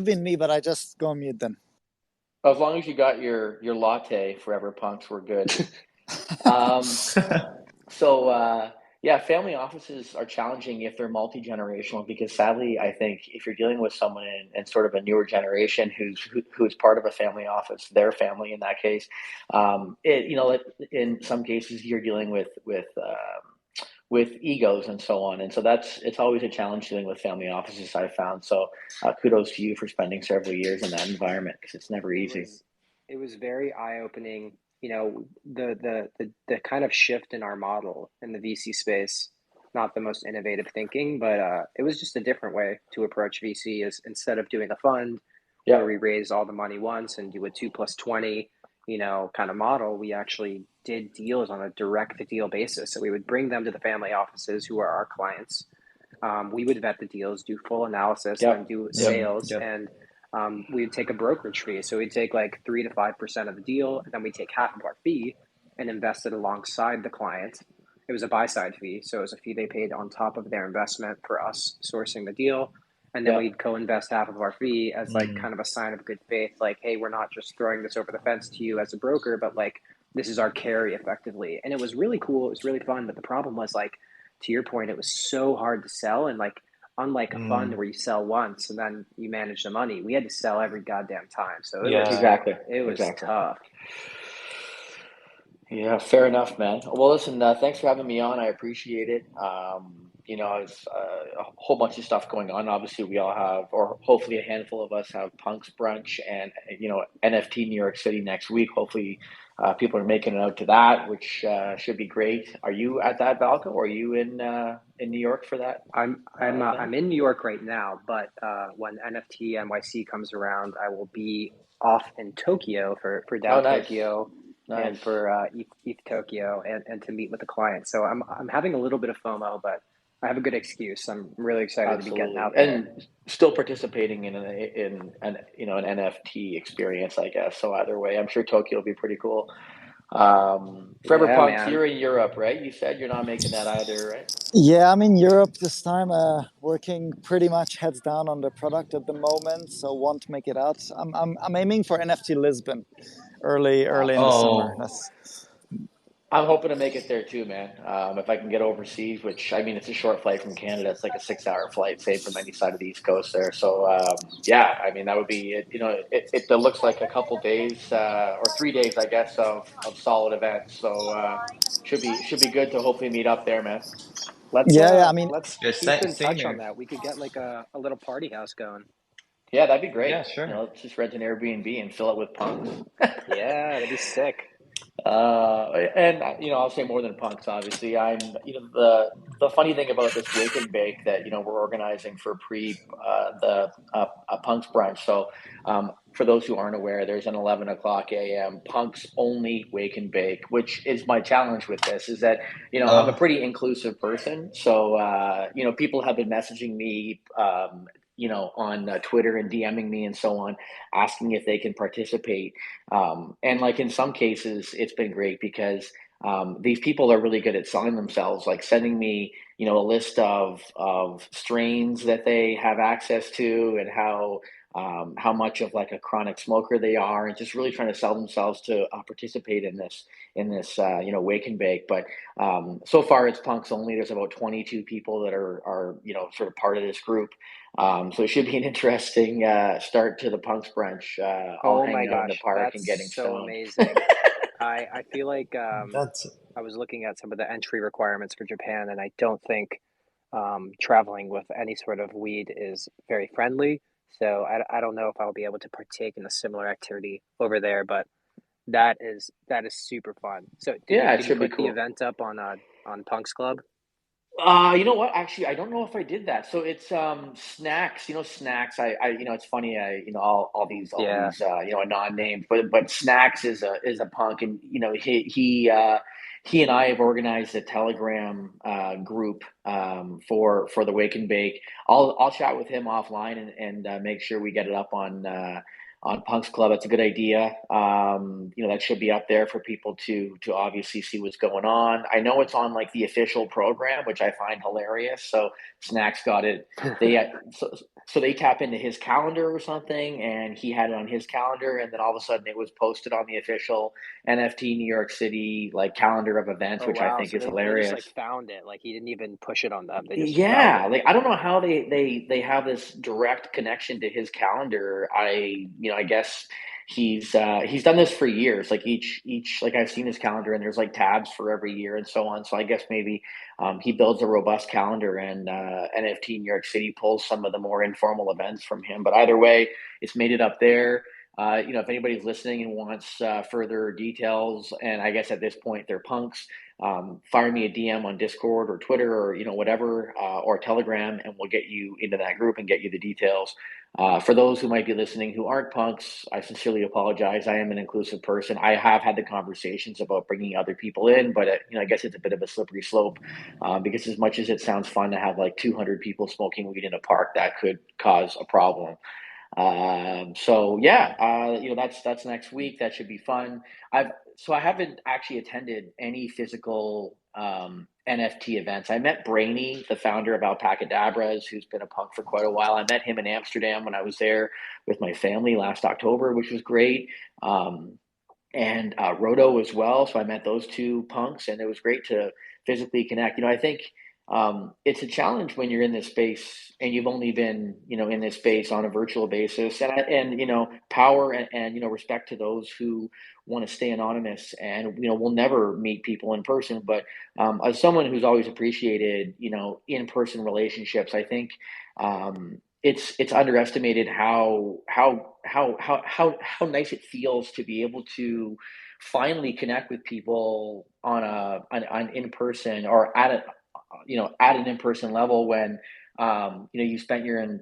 been me, but I just go on mute then. as long as you got your latte, Forever Punks, we're good. Um, So yeah, family offices are challenging if they're multi-generational because sadly, I think if you're dealing with someone in sort of a newer generation who's part of a family office, their family in that case, in some cases you're dealing with egos and so on, and so it's always a challenge dealing with family offices I found. So kudos to you for spending several years in that environment because it's never It easy. was it was very eye-opening, the kind of shift in our model in the VC space, not the most innovative thinking, but it was just a different way to approach VC is instead of doing a fund Yeah, where we raise all the money once and do a 2 plus 20, kind of model, we actually did deals on a direct deal basis. So we would bring them to the family offices who are our clients. We would vet the deals, do full analysis, and then yep, do yep, sales. Yep. And we would take a brokerage fee. So we'd take like 3 to 5% of the deal, and then we take half of our fee and invest it alongside the client. It was a buy side fee. So it was a fee they paid on top of their investment for us sourcing the deal. And then yep. we'd co invest half of our fee as like Mm. kind of a sign of good faith. Like, hey, we're not just throwing this over the fence to you as a broker, but like this is our carry effectively. And it was really cool. It was really fun. But the problem was like, to your point, it was so hard to sell. And like, unlike a fund Mm. where you sell once and then you manage the money, we had to sell every goddamn time. So it was Yeah. Exactly, it was exactly. tough. Yeah, fair enough, man. Well, listen, thanks for having me on. I appreciate it. It's a whole bunch of stuff going on. Obviously, we all have, or hopefully a handful of us have Punks Brunch and, NFT New York City next week. Hopefully, people are making it out to that, which should be great. Are you at that, Valco? Or are you in New York for that thing? I'm in New York right now, but when NFT NYC comes around, I will be off in Tokyo for Oh, Dow nice, Tokyo and nice. for ETH Tokyo and to meet with the client. So I'm having a little bit of FOMO, but I have a good excuse. I'm really excited to be getting Absolutely, out there. and still participating in an NFT experience, I guess. So either way, I'm sure Tokyo will be pretty cool. Forever Yeah, Punks, man. you're in Europe, right? You said you're not making that either, right? Yeah, I'm in Europe this time, working pretty much heads down on the product at the moment, so won't make it out. I'm aiming for NFT Lisbon early in the Awesome. summer. Oh. That's I'm hoping to make it there too, man. If I can get overseas, which I mean, it's a short flight from Canada. It's like a 6-hour flight, same from any side of the East Coast there. So yeah, I mean, that would be it. It looks like a couple days or 3 days, I guess, of solid events. So should be good to hopefully meet up there, man. yeah. I mean, Let's Yeah, keep in same touch on here. that. We could get like a little party house going. Yeah, that'd be great. Yeah, sure. Let's just rent an Airbnb and fill it with punks. Yeah, that'd be sick. And I'll say more than punks. Obviously, the funny thing about this wake and bake that we're organizing for pre the punks brunch. So, for those who aren't aware, there's an 11 o'clock a.m. punks only wake and bake, which is my challenge with this. Is that I'm a Oh. pretty inclusive person, so people have been messaging me. On Twitter and DMing me and so on, asking if they can participate, and like in some cases, it's been great because these people are really good at selling themselves, like sending me, a list of strains that they have access to and how much of like a chronic smoker they are, and just really trying to sell themselves to participate in this wake and bake. But so far, it's punks only. There's about 22 people that are sort of part of this group. So it should be an interesting start to the punks brunch, all Oh my hanging out in the gosh, park and getting that's so stoned. amazing. I feel like That's I was looking at some of the entry requirements for Japan, and I don't think traveling with any sort of weed is very friendly. So I don't know if I'll be able to partake in a similar activity over there, but that is super fun. So did you Yeah, it did you should be put the cool. event up on Punks Club? You know what? Actually, I don't know if I did that. So it's snacks. Snacks. It's funny. All Yeah. these non names, but snacks is a punk, and he and I have organized a Telegram group for the Wake and Bake. I'll chat with him offline and make sure we get it up on Punks Club. It's a good idea. That should be up there for people to obviously see what's going on. I know it's on like the official program, which I find hilarious. So Snacks got it. They so they tap into his calendar or something, and he had it on his calendar, and then all of a sudden it was posted on the official NFT New York City like calendar of events, Oh which I wow, think so is they just like hilarious. found it. Like he didn't even push it on them. They just found Yeah, it. like I don't know how they have this direct connection to his calendar. I guess he's done this for years. Like each like I've seen his calendar and there's like tabs for every year and so on. So I guess maybe he builds a robust calendar and NFT New York City pulls some of the more informal events from him. But either way, it's made it up there. If anybody's listening and wants further details, and I guess at this point they're punks, fire me a DM on Discord or Twitter or whatever or Telegram, and we'll get you into that group and get you the details. For those who might be listening who aren't punks, I sincerely apologize. I am an inclusive person. I have had the conversations about bringing other people in, but I guess it's a bit of a slippery slope because as much as it sounds fun to have like 200 people smoking weed in a park, that could cause a problem. So yeah, that's next week. That should be fun. I haven't actually attended any physical NFT events. I met Brainy, the founder of Alpacadabras, who's been a punk for quite a while. I met him in Amsterdam when I was there with my family last October, which was great. And Roto as well. So I met those two punks, and it was great to physically connect. I think it's a challenge when you're in this space and you've only been, in this space on a virtual basis. And power and respect to those who want to stay anonymous and we'll never meet people in person. But as someone who's always appreciated, in-person relationships, I think it's underestimated how nice it feels to be able to finally connect with people on in person or at an in person level when you spent your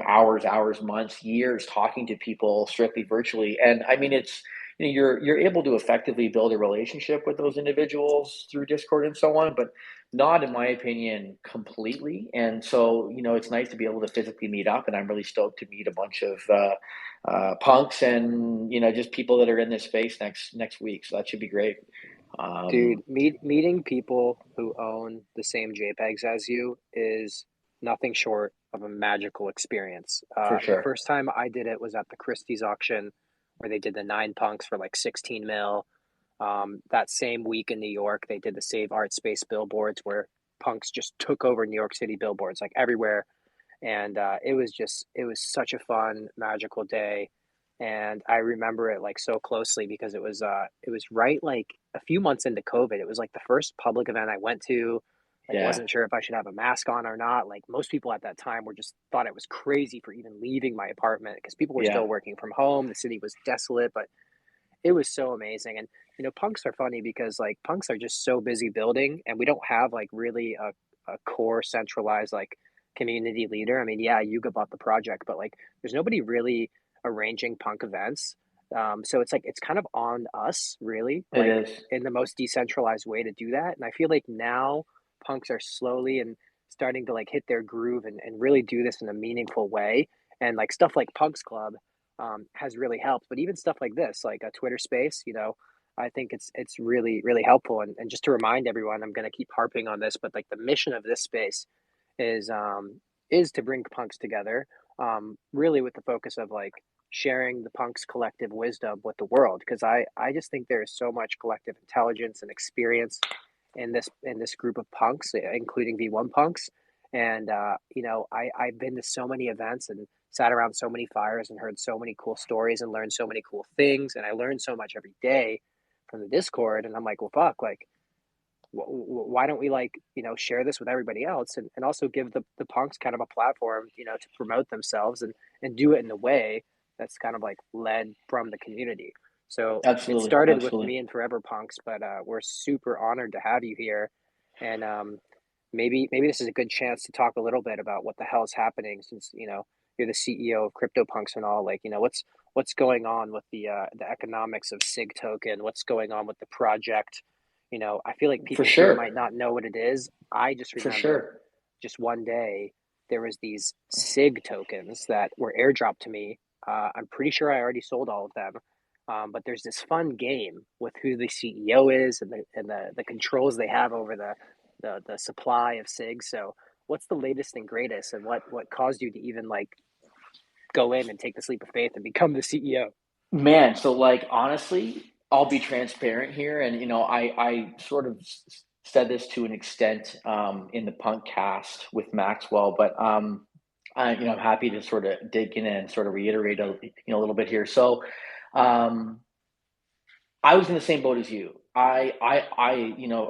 hours, months, years talking to people strictly virtually. And I mean, it's you're able to effectively build a relationship with those individuals through Discord and so on, but not, in my opinion, completely. And so, it's nice to be able to physically meet up, and I'm really stoked to meet a bunch of punks and just people that are in this space next week. So that should be great. Dude, meeting people who own the same JPEGs as you is nothing short of a magical experience. For The sure. first time I did it was at the Christie's auction where they did the nine punks for like 16 mil. That same week in New York, they did the Save Art Space billboards where punks just took over New York City billboards like everywhere. And it was such a fun, magical day. And I remember it like so closely because it was right like a few months into COVID. It was like the first public event I went to. Like Yeah. wasn't sure if I should have a mask on or not. Like most people at that time were just thought it was crazy for even leaving my apartment because people were Yeah. still working from home. The city was desolate, but it was so amazing. And punks are funny because like punks are just so busy building, and we don't have like really a core centralized like community leader. I mean, yeah, Yuga bought the project, but like there's nobody really arranging punk events. So it's like it's kind of on us, really, It like is. in the most decentralized way to do that. And I feel like now punks are slowly and starting to like hit their groove and really do this in a meaningful way. And like stuff like Punks Club has really helped. But even stuff like this, like a Twitter Space, I think it's really really helpful. And just to remind everyone, I'm going to keep harping on this, but like the mission of this space is um, is to bring punks together, really with the focus of like sharing the punks' collective wisdom with the world. Because I just think there is so much collective intelligence and experience in this group of punks, including V1 punks. And I've been to so many events and sat around so many fires and heard so many cool stories and learned so many cool things. And I learned so much every day from the Discord. And I'm like, well, fuck, like, why don't we like share this with everybody else and also give the punks kind of a platform to promote themselves and do it in a way that's kind of like led from the community. So it Absolutely. started with Absolutely. me and Forever Punks, but we're super honored to have you here. And maybe this is a good chance to talk a little bit about what the hell is happening, since you're the CEO of CryptoPunks and all. Like, what's going on with the economics of Sig token? What's going on with the project? I feel like For people here sure. might not know what it is. I just For remember sure. just one day there was these Sig tokens that were airdropped to me I'm pretty sure I already sold all of them. But there's this fun game with who the CEO is and the controls they have over the supply of SIG. So what's the latest and greatest, and what caused you to even like go in and take the leap of faith and become the CEO? Man, so like honestly, I'll be transparent here, and I sort of said this to an extent in the punk cast with Maxwell, but I'm happy to sort of dig in and sort of reiterate a little bit here. So, um, I was in the same boat as you. I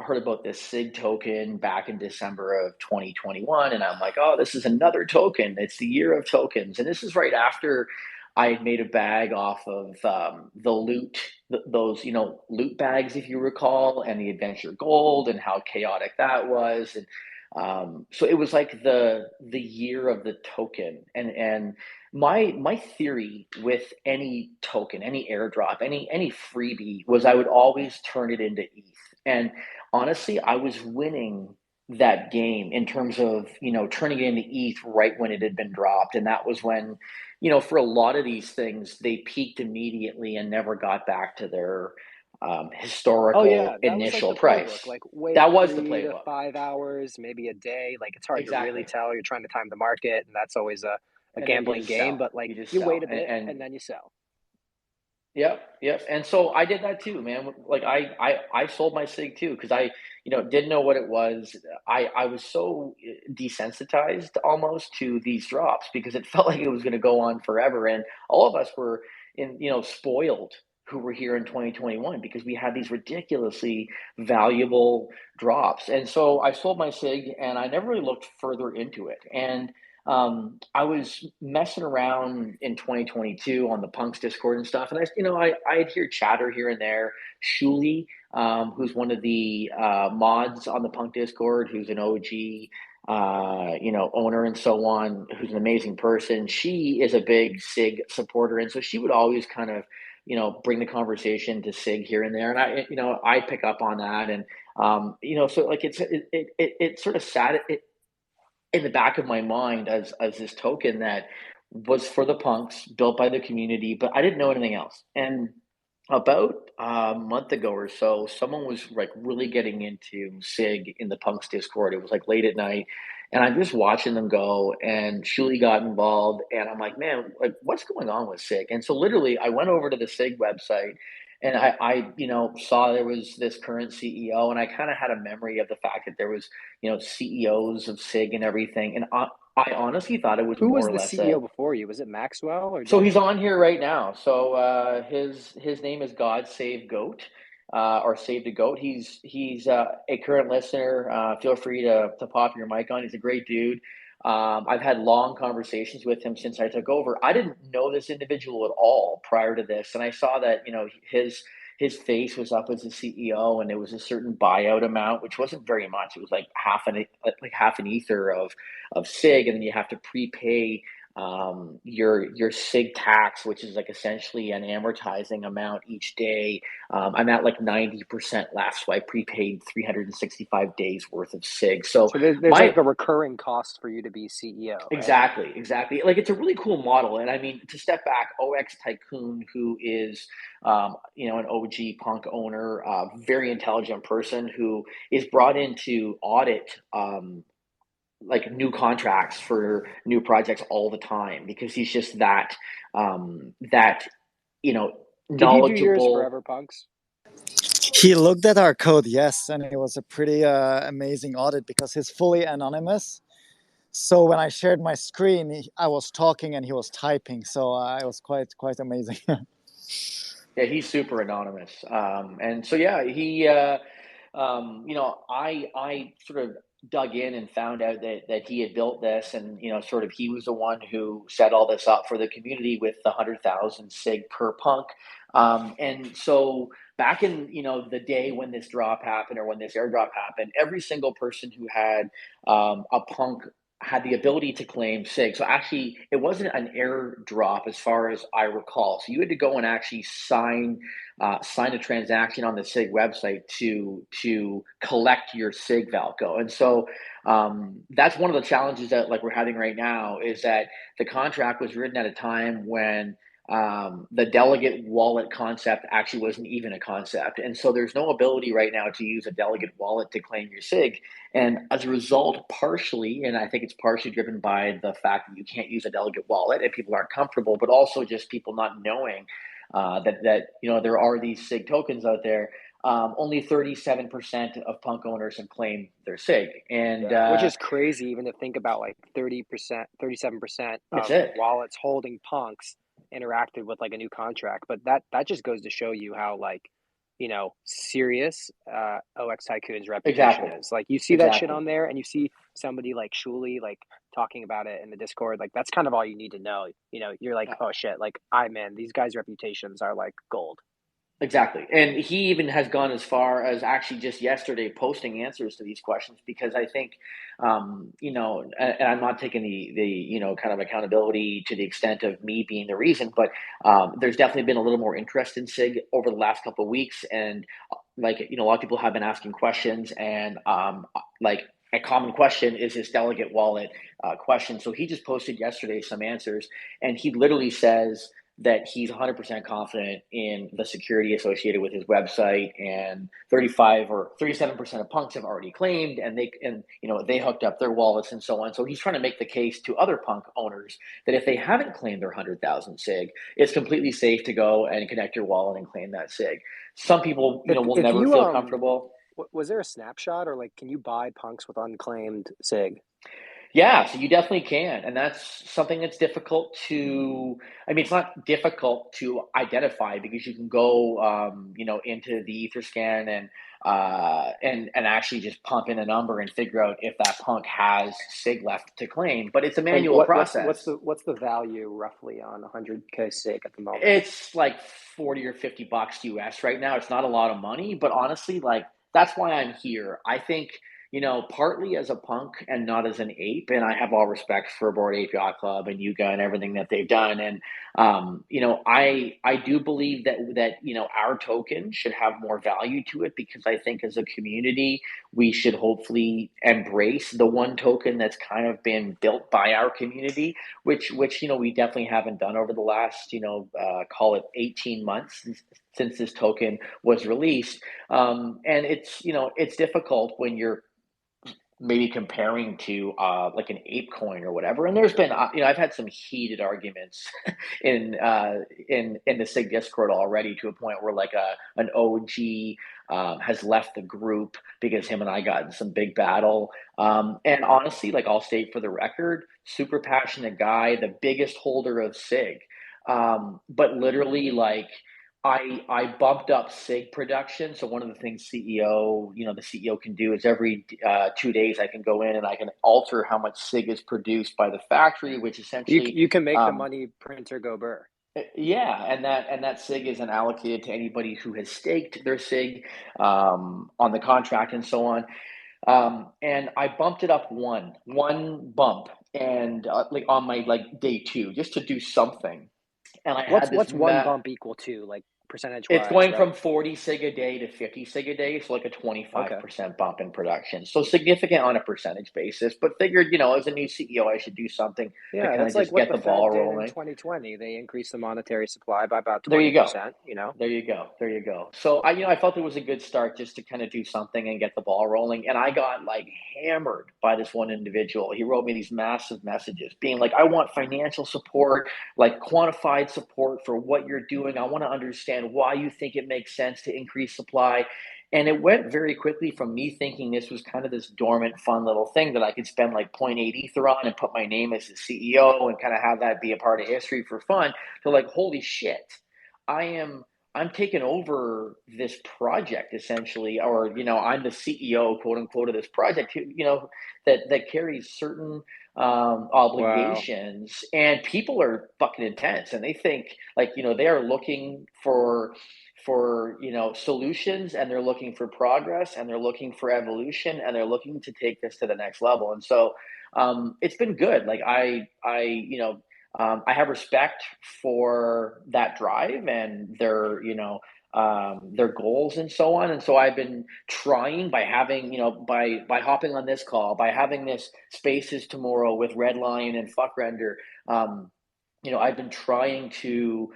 heard about this SIG token back in December of 2021, and I'm like, oh, this is another token. It's the year of tokens, and this is right after I had made a bag off of the loot, those loot bags, if you recall, and the adventure gold, and how chaotic that was, and so it was like the year of the token, and my theory with any token, any airdrop, any freebie was I would always turn it into ETH. And honestly, I was winning that game in terms of, turning it into ETH right when it had been dropped. And that was when, for a lot of these things, they peaked immediately and never got back to their Oh historical yeah, that was like initial the playbook. price. Like wait That was the 3 to playbook. 5 hours, maybe a day. Like it's hard to really Exactly. tell. You're trying to time the market, and that's always a And then you gambling just game. sell. But like You just you wait sell. a bit and then you sell. Yep, yep. And so I did that too, man. Like I sold my SIG too because I, didn't know what it was. I was so desensitized almost to these drops because it felt like it was going to go on forever, and all of us were spoiled who were here in 2021 because we had these ridiculously valuable drops. And so I sold my SIG and I never really looked further into it. And I was messing around in 2022 on the Punks Discord and stuff, and I'd hear chatter here and there. Shuli, who's one of the mods on the Punk Discord, who's an OG, owner and so on, who's an amazing person. She is a big SIG supporter, and so she would always kind of, bring the conversation to SIG here and there, and I pick up on that, and so like it sort of sat in the back of my mind as this token that was for the punks, built by the community, but I didn't know anything else. And about a month ago or so, someone was like really getting into SIG in the punks Discord. It was like late at night, and I'm just watching them go. And Shuli got involved, and I'm like, man, like what's going on with SIG? And so literally, I went over to the SIG website, and I saw there was this current CEO, and I kind of had a memory of the fact that there was CEOs of SIG and everything, and I honestly thought it was Who was more or the less CEO a. before you? Was it Maxwell or So he's Dennis? on here right now. So his name is God Save Goat, or Save the Goat. He's a current listener. Feel free to pop your mic on. He's a great dude. I've had long conversations with him since I took over. I didn't know this individual at all prior to this, and I saw that his face was up as a CEO, and it was a certain buyout amount, which wasn't very much. It was like half an ether of SIG, and then you have to prepay your SIG tax, which is like essentially an amortizing amount each day. I'm at like 90% left, so I prepaid 365 days worth of SIG. So So there's like my a recurring cost for you to be CEO, right? exactly. Like it's a really cool model, and I mean to step back, OX Tycoon, who is an OG punk owner, very intelligent person who is brought in to audit like new contracts for new projects all the time because he's just that you know Did he do yours knowledgeable. forever, punks? He looked at our code, yes, and it was a pretty amazing audit because he's fully anonymous. So when I shared my screen, I was talking and he was typing. So it was quite amazing. Yeah, he's super anonymous. And so yeah, he I sort of dug in and found out that he had built this, and sort of he was the one who set all this up for the community with the 100,000 SIG per punk. And so back in the day when this drop happened or when this airdrop happened, every single person who had a punk had the ability to claim SIG. So actually, it wasn't an airdrop as far as I recall. So you had to go and actually sign a transaction on the SIG website to collect your SIG Valco. And so that's one of the challenges that like we're having right now is that the contract was written at a time when the delegate wallet concept actually wasn't even a concept. And so there's no ability right now to use a delegate wallet to claim your SIG. And as a result, partially, and I think it's partially driven by the fact that you can't use a delegate wallet and people aren't comfortable, but also just people not knowing that there are these SIG tokens out there. Only 37% of punk owners have claimed their SIG, and which is crazy even to think about. Like 30%, 37% that's of it. wallets holding punks interacted with like a new contract. But that just goes to show you how like serious OX Tycoon's reputation Exactly. is. Like you see that shit Exactly. on there, and you see somebody like Shuli like talking about it in the Discord. Like that's kind of all you need to know. You're like, oh shit, like these guys' reputations are like gold. Exactly. And he even has gone as far as actually just yesterday posting answers to these questions because I think, and I'm not taking the kind of accountability to the extent of me being the reason, but there's definitely been a little more interest in SIG over the last couple of weeks. And a lot of people have been asking questions and like a common question is this delegate wallet question. So he just posted yesterday some answers and he literally says, that he's 100% confident in the security associated with his website, and 35 or 37% of punks have already claimed, and they hooked up their wallets and so on. So he's trying to make the case to other punk owners that if they haven't claimed their 100,000 SIG, it's completely safe to go and connect your wallet and claim that SIG. Some people, will If never you feel comfortable. was there a snapshot or like can you buy punks with unclaimed SIG? Yeah, so you definitely can. And that's something that's difficult it's not difficult to identify because you can go, into the Etherscan and actually just pump in a number and figure out if that punk has SIG left to claim. But it's a And manual process. what's the value roughly on 100K SIG at the moment? It's like 40 or $50 US right now. It's not a lot of money, but honestly, like that's why I'm here. I think, partly as a punk and not as an ape, and I have all respect for Board Ape Yacht Club and Yuga and everything that they've done. And I do believe that our token should have more value to it because I think as a community we should hopefully embrace the one token that's kind of been built by our community, which we definitely haven't done over the last call it 18 months since this token was released. And it's difficult when you're maybe comparing to like an ape coin or whatever. And there's been I've had some heated arguments in the SIG Discord already to a point where like an OG has left the group because him and I got in some big battle. And honestly, like I'll state for the record, super passionate guy, the biggest holder of SIG. But literally like I bumped up SIG production. So one of the things the CEO can do is every 2 days I can go in and I can alter how much SIG is produced by the factory, which essentially you can make the money printer go burr. Yeah, and that SIG isn't allocated to anybody who has staked their SIG on the contract and so on. And I bumped it up one bump, and like on my like day 2, just to do something. And I had this What's one bump equal to, like percentage It's wise, going right? from 40 SIG a day to 50 SIG a day, so like a Okay. 25% bump in production. So significant on a percentage basis, but figured, as a new CEO, I should do something to Yeah, kind of that's like just what get the the ball Fed did in rolling. 2020. They increased the monetary supply by about There you go. 20%, There you go. There you go. So I felt it was a good start just to kind of do something and get the ball rolling. And I got like hammered by this one individual. He wrote me these massive messages being like, I want financial support, like quantified support for what you're doing. I want to understand why you think it makes sense to increase supply. And it went very quickly from me thinking this was kind of this dormant, fun little thing that I could spend like zero point 0.8 Ether on and put my name as the CEO and kind of have that be a part of history for fun to like, holy shit, I'm taking over this project essentially, or I'm the CEO, quote unquote, of this project, that carries certain obligations, and people are fucking intense, and they think like they are looking for solutions, and they're looking for progress, and they're looking for evolution, and they're looking to take this to the next level. And so it's been good. Like I have respect for that drive and their goals and so on. And so I've been trying by having, by hopping on this call, by having this Spaces tomorrow with Red Lion and Fuck Render. I've been trying to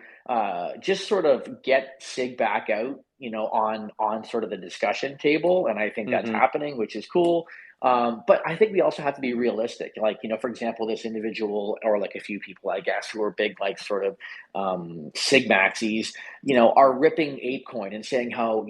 just sort of get SIG back out, on sort of the discussion table, and I think that's Mm-hmm. happening, which is cool. But I think we also have to be realistic. Like, for example, this individual, or like a few people, I guess, who are big, like sort of SIG maxis, are ripping ApeCoin and saying how,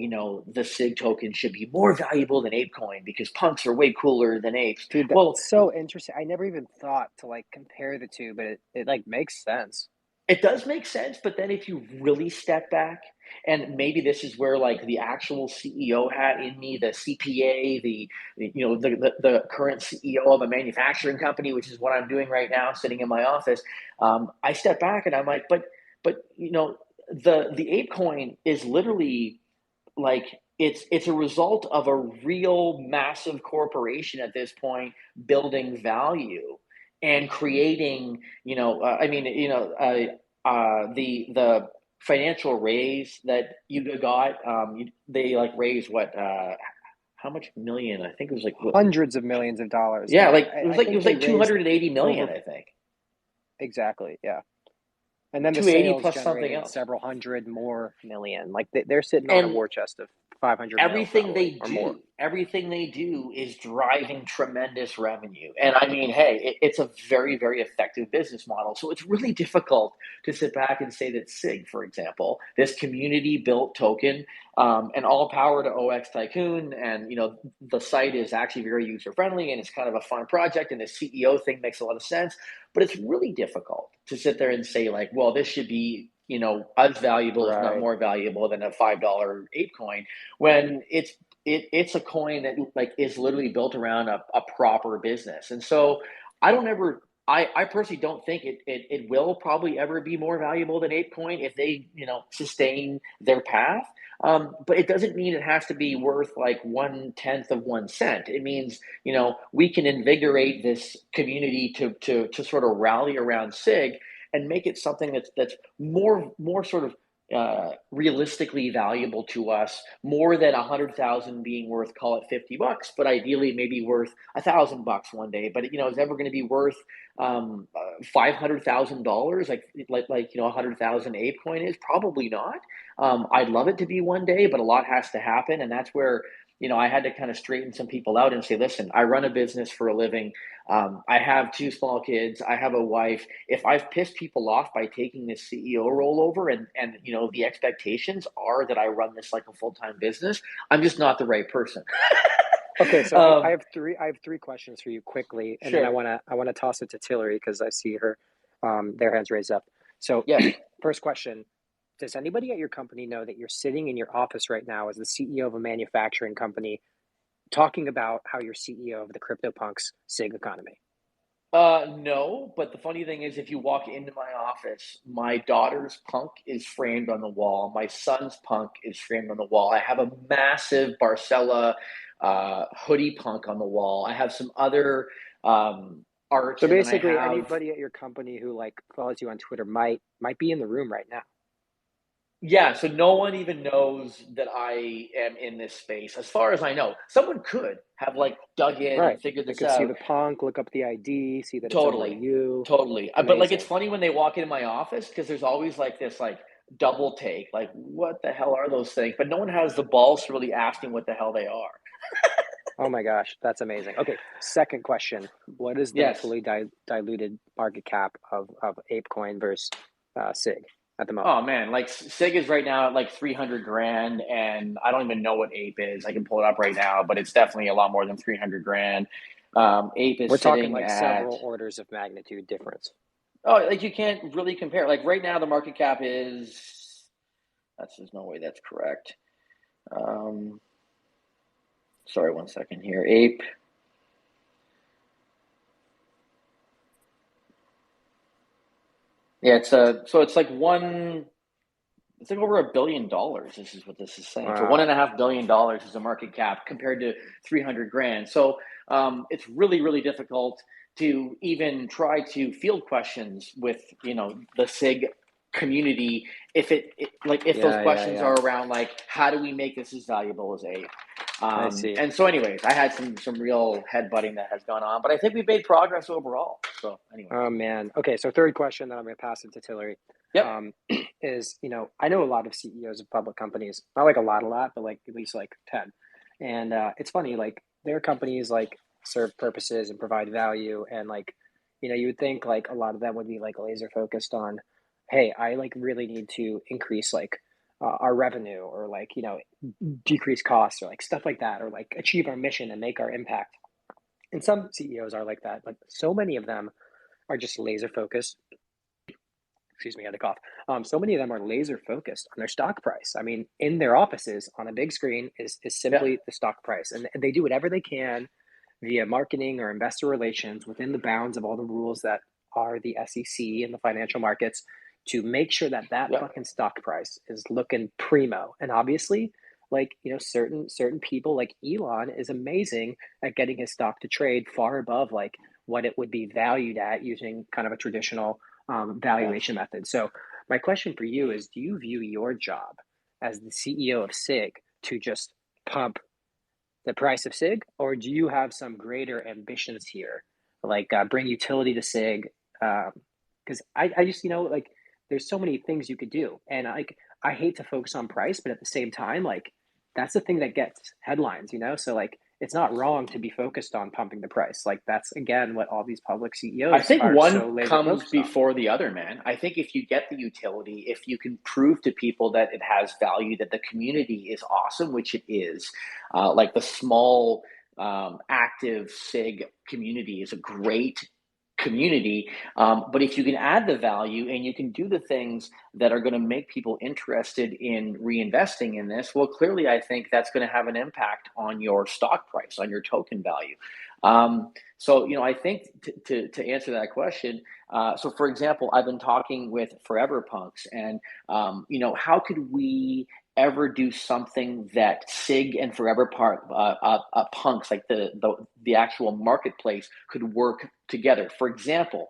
the SIG token should be more valuable than ApeCoin because punks are way cooler than apes. Dude, Well, that's so interesting. I never even thought to like compare the two, but it like makes sense. it does make sense, but then if you really step back, and maybe this is where like the actual CEO hat in me, the CPA, the current CEO of a manufacturing company, which is what I'm doing right now, sitting in my office. I step back and I'm like, but the ape coin is literally like it's a result of a real massive corporation at this point building value and creating, the financial raise that you got. They like raised what, how much million? I think it was like what, Hundreds of millions of dollars. yeah, like it was I like it think was they like raised 280 million, over I think. exactly, yeah. And then the 280 sales plus something generated else. several hundred more million. Like they're sitting on a And war chest of 500 mil everything probably they or more. do, everything they do is driving tremendous revenue. And I mean, hey, it's a very, very effective business model. So it's really difficult to sit back and say that SIG, for example, this community built token, and all power to OX Tycoon. And, the site is actually very user friendly and it's kind of a fun project. And the CEO thing makes a lot of sense. But it's really difficult to sit there and say, like, well, this should be, as valuable, if not Right. more valuable than a $5 ape coin, when it's a coin that like is literally built around a proper business. And so I don't ever I personally don't think it will probably ever be more valuable than ApeCoin if they sustain their path. But it doesn't mean it has to be worth like 1/10 of 1 cent. It means we can invigorate this community to sort of rally around SIG and make it something that's more sort of realistically valuable to us, more than 100,000 being worth, call it $50, but ideally maybe worth $1,000 one day. But it's ever going to be worth $500,000, like 100,000 ape coin is probably not. I'd love it to be one day, but a lot has to happen, and that's where I had to kind of straighten some people out and say, listen, I run a business for a living. I have two small kids. I have a wife. If I've pissed people off by taking this CEO role over, and the expectations are that I run this like a full-time business, I'm just not the right person. Okay, so I have three questions for you quickly, and then Sure. I wanna toss it to Tillery because I see her their hands raised up. So Yes. first question, does anybody at your company know that you're sitting in your office right now as the CEO of a manufacturing company talking about how you're CEO of the CryptoPunks SIG economy? No, but the funny thing is, if you walk into my office, my daughter's punk is framed on the wall. My son's punk is framed on the wall. I have a massive Barcella hoodie punk on the wall. I have some other art, So and then I basically have, anybody at your company who like follows you on Twitter might be in the room right now. yeah. So no one even knows that I am in this space, as far as I know. Someone could have like dug in Right. and figured They this could see out. the punk, look up the ID, see that it's only Totally. you. Totally. But like it's Amazing. funny when they walk into my office because there's always like this like double take, like what the hell are those things? But no one has the balls to really ask me what the hell they are. Oh my gosh, that's amazing. Okay, second question. What is the Yes. fully diluted market cap of ApeCoin versus SIG at the moment? Oh man, like Sig is right now at like 300 grand, and I don't even know what Ape is. I can pull it up right now, but it's definitely a lot more than 300 grand. Ape We're is talking sitting like at, several orders of magnitude difference. oh, like you can't really compare. Like right now, the market cap is, there's no way that's correct. Um, Sorry, one second here. Ape. Yeah, so it's like it's like over $1 billion. This is what this is saying. So one Wow. and a half billion dollars is the market cap compared to 300 grand. So it's really, really difficult to even try to field questions with, the SIG community if if those questions Yeah. are around like, how do we make this as valuable as aid. I see. And so anyways, I had some real headbutting that has gone on, but I think we've made progress overall. So anyway. Oh man. Okay, so third question, then I'm going to pass it to Tillery. Yep. Is, I know a lot of CEOs of public companies, not like a lot, but like at least like 10. And it's funny, like their companies like serve purposes and provide value. And like, you would think like a lot of them would be like laser focused on, hey, I like really need to increase like our revenue or like, decrease costs or like stuff like that, or like achieve our mission and make our impact. And some CEOs are like that, but so many of them are just laser focused. Excuse me, I had a cough. So many of them are laser focused on their stock price. I mean, in their offices on a big screen is Yeah. simply the stock price. And they do whatever they can via marketing or investor relations within the bounds of all the rules that are the SEC and the financial markets to make sure that Yeah. fucking stock price is looking primo. And obviously, like, certain people like Elon is amazing at getting his stock to trade far above like what it would be valued at using kind of a traditional Yeah. valuation method. So my question for you is, do you view your job as the CEO of SIG to just pump the price of SIG, or do you have some greater ambitions here, like bring utility to SIG? Because I just, like there's so many things you could do. And I hate to focus on price, but at the same time, like that's the thing that gets headlines, So like it's not wrong to be focused on pumping the price. Like that's again what all these public I CEOs think are so one laser comes focused on. before the other, man. I think if you get the utility, if you can prove to people that it has value, that the community is awesome, which it is, like the small active SIG community is a great community. But if you can add the value and you can do the things that are going to make people interested in reinvesting in this, well, clearly, I think that's going to have an impact on your stock price, on your token value. So, I think to answer that question, so for example, I've been talking with Forever Punks, and how could we ever do something that SIG and Forever Punks, like the actual marketplace, could work together? For example,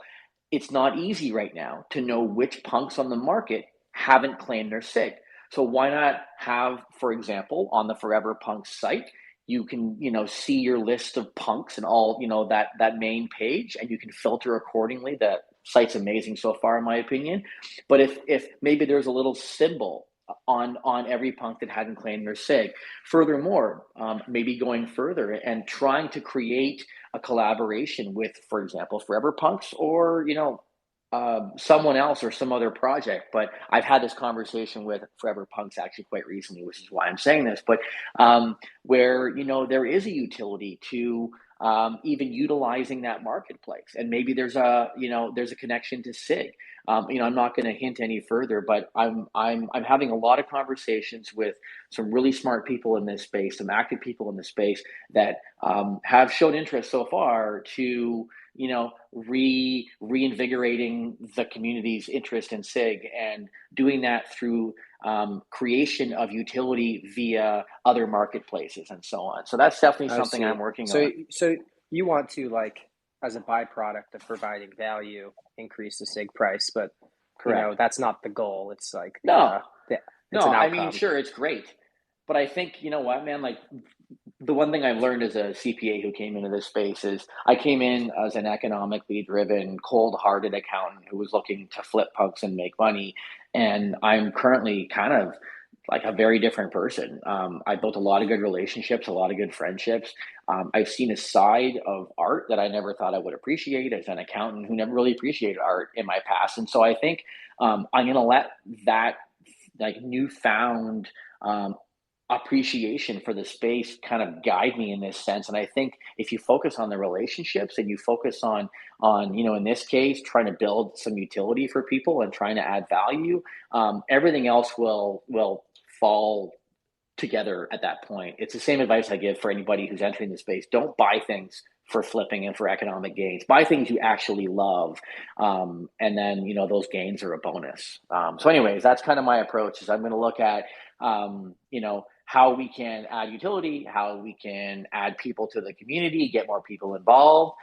it's not easy right now to know which punks on the market haven't claimed their SIG. So why not have, for example, on the Forever Punks site, you can see your list of punks and all that main page, and you can filter accordingly. The site's amazing so far, in my opinion. But if maybe there's a little symbol on every punk that hadn't claimed their SIG. Furthermore, maybe going further and trying to create a collaboration with, for example, Forever Punks, or someone else or some other project. But I've had this conversation with Forever Punks actually quite recently, which is why I'm saying this. But where there is a utility to even utilizing that marketplace, and maybe there's a connection to SIG. I'm not going to hint any further, but I'm having a lot of conversations with some really smart people in this space, some active people in this space that have shown interest so far to reinvigorating the community's interest in SIG, and doing that through creation of utility via other marketplaces and so on. So that's definitely I something see. I'm working So on. so you want to like, as a byproduct of providing value, increase the SIG price, but Correct. that's not the goal. It's like No, it's no, an I mean, outcome. sure, it's great. But I think, you know what, man, like the one thing I've learned as a CPA who came into this space is I came in as an economically driven, cold-hearted accountant who was looking to flip punks and make money. And I'm currently kind of like a very different person. I built a lot of good relationships, a lot of good friendships. I've seen a side of art that I never thought I would appreciate as an accountant who never really appreciated art in my past. And so I think I'm going to let that like newfound appreciation for the space kind of guide me in this sense. And I think if you focus on the relationships and you focus on in this case trying to build some utility for people and trying to add value, everything else will fall together at that point. It's the same advice I give for anybody who's entering the space. Don't buy things for flipping and for economic gains. Buy things you actually love, and then those gains are a bonus. So anyways, that's kind of my approach. Is I'm going to look at how we can add utility, how we can add people to the community, get more people involved,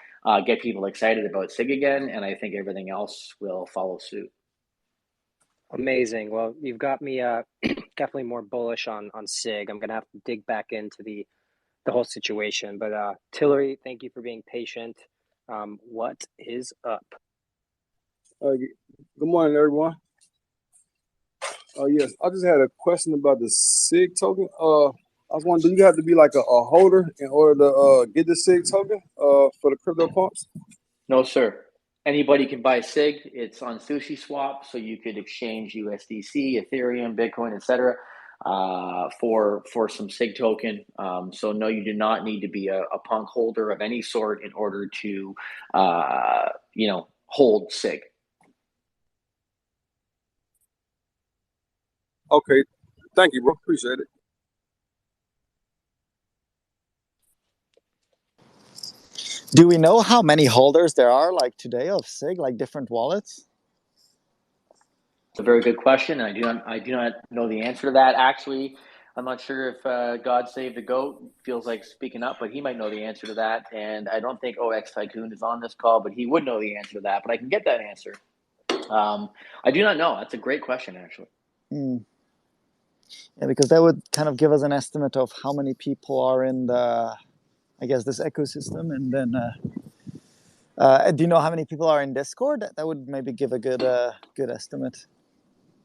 get people excited about SIG again, and I think everything else will follow suit. Amazing. Well, you've got me definitely more bullish on SIG. I'm gonna have to dig back into the whole situation. But Tillery, thank you for being patient. What is up? Good morning, everyone. Yes, I just had a question about the SIG token. I was wondering, do you have to be like a holder in order to get the SIG token for the crypto pumps? No, sir. Anybody can buy SIG. It's on Sushi Swap, so you could exchange USDC, Ethereum, Bitcoin, etc. For some SIG token. So no, you do not need to be a punk holder of any sort in order to, hold SIG. Okay, thank you, bro. Appreciate it. Do we know how many holders there are like today of SIG, like different wallets? It's a very good question. I do not know the answer to that. Actually, I'm not sure if God Save the Goat feels like speaking up, but he might know the answer to that. And I don't think OX Tycoon is on this call, but he would know the answer to that. But I can get that answer. I do not know. That's a great question, actually. Yeah, because that would kind of give us an estimate of how many people are in this ecosystem. And then, do you know how many people are in Discord? That would maybe give a good estimate.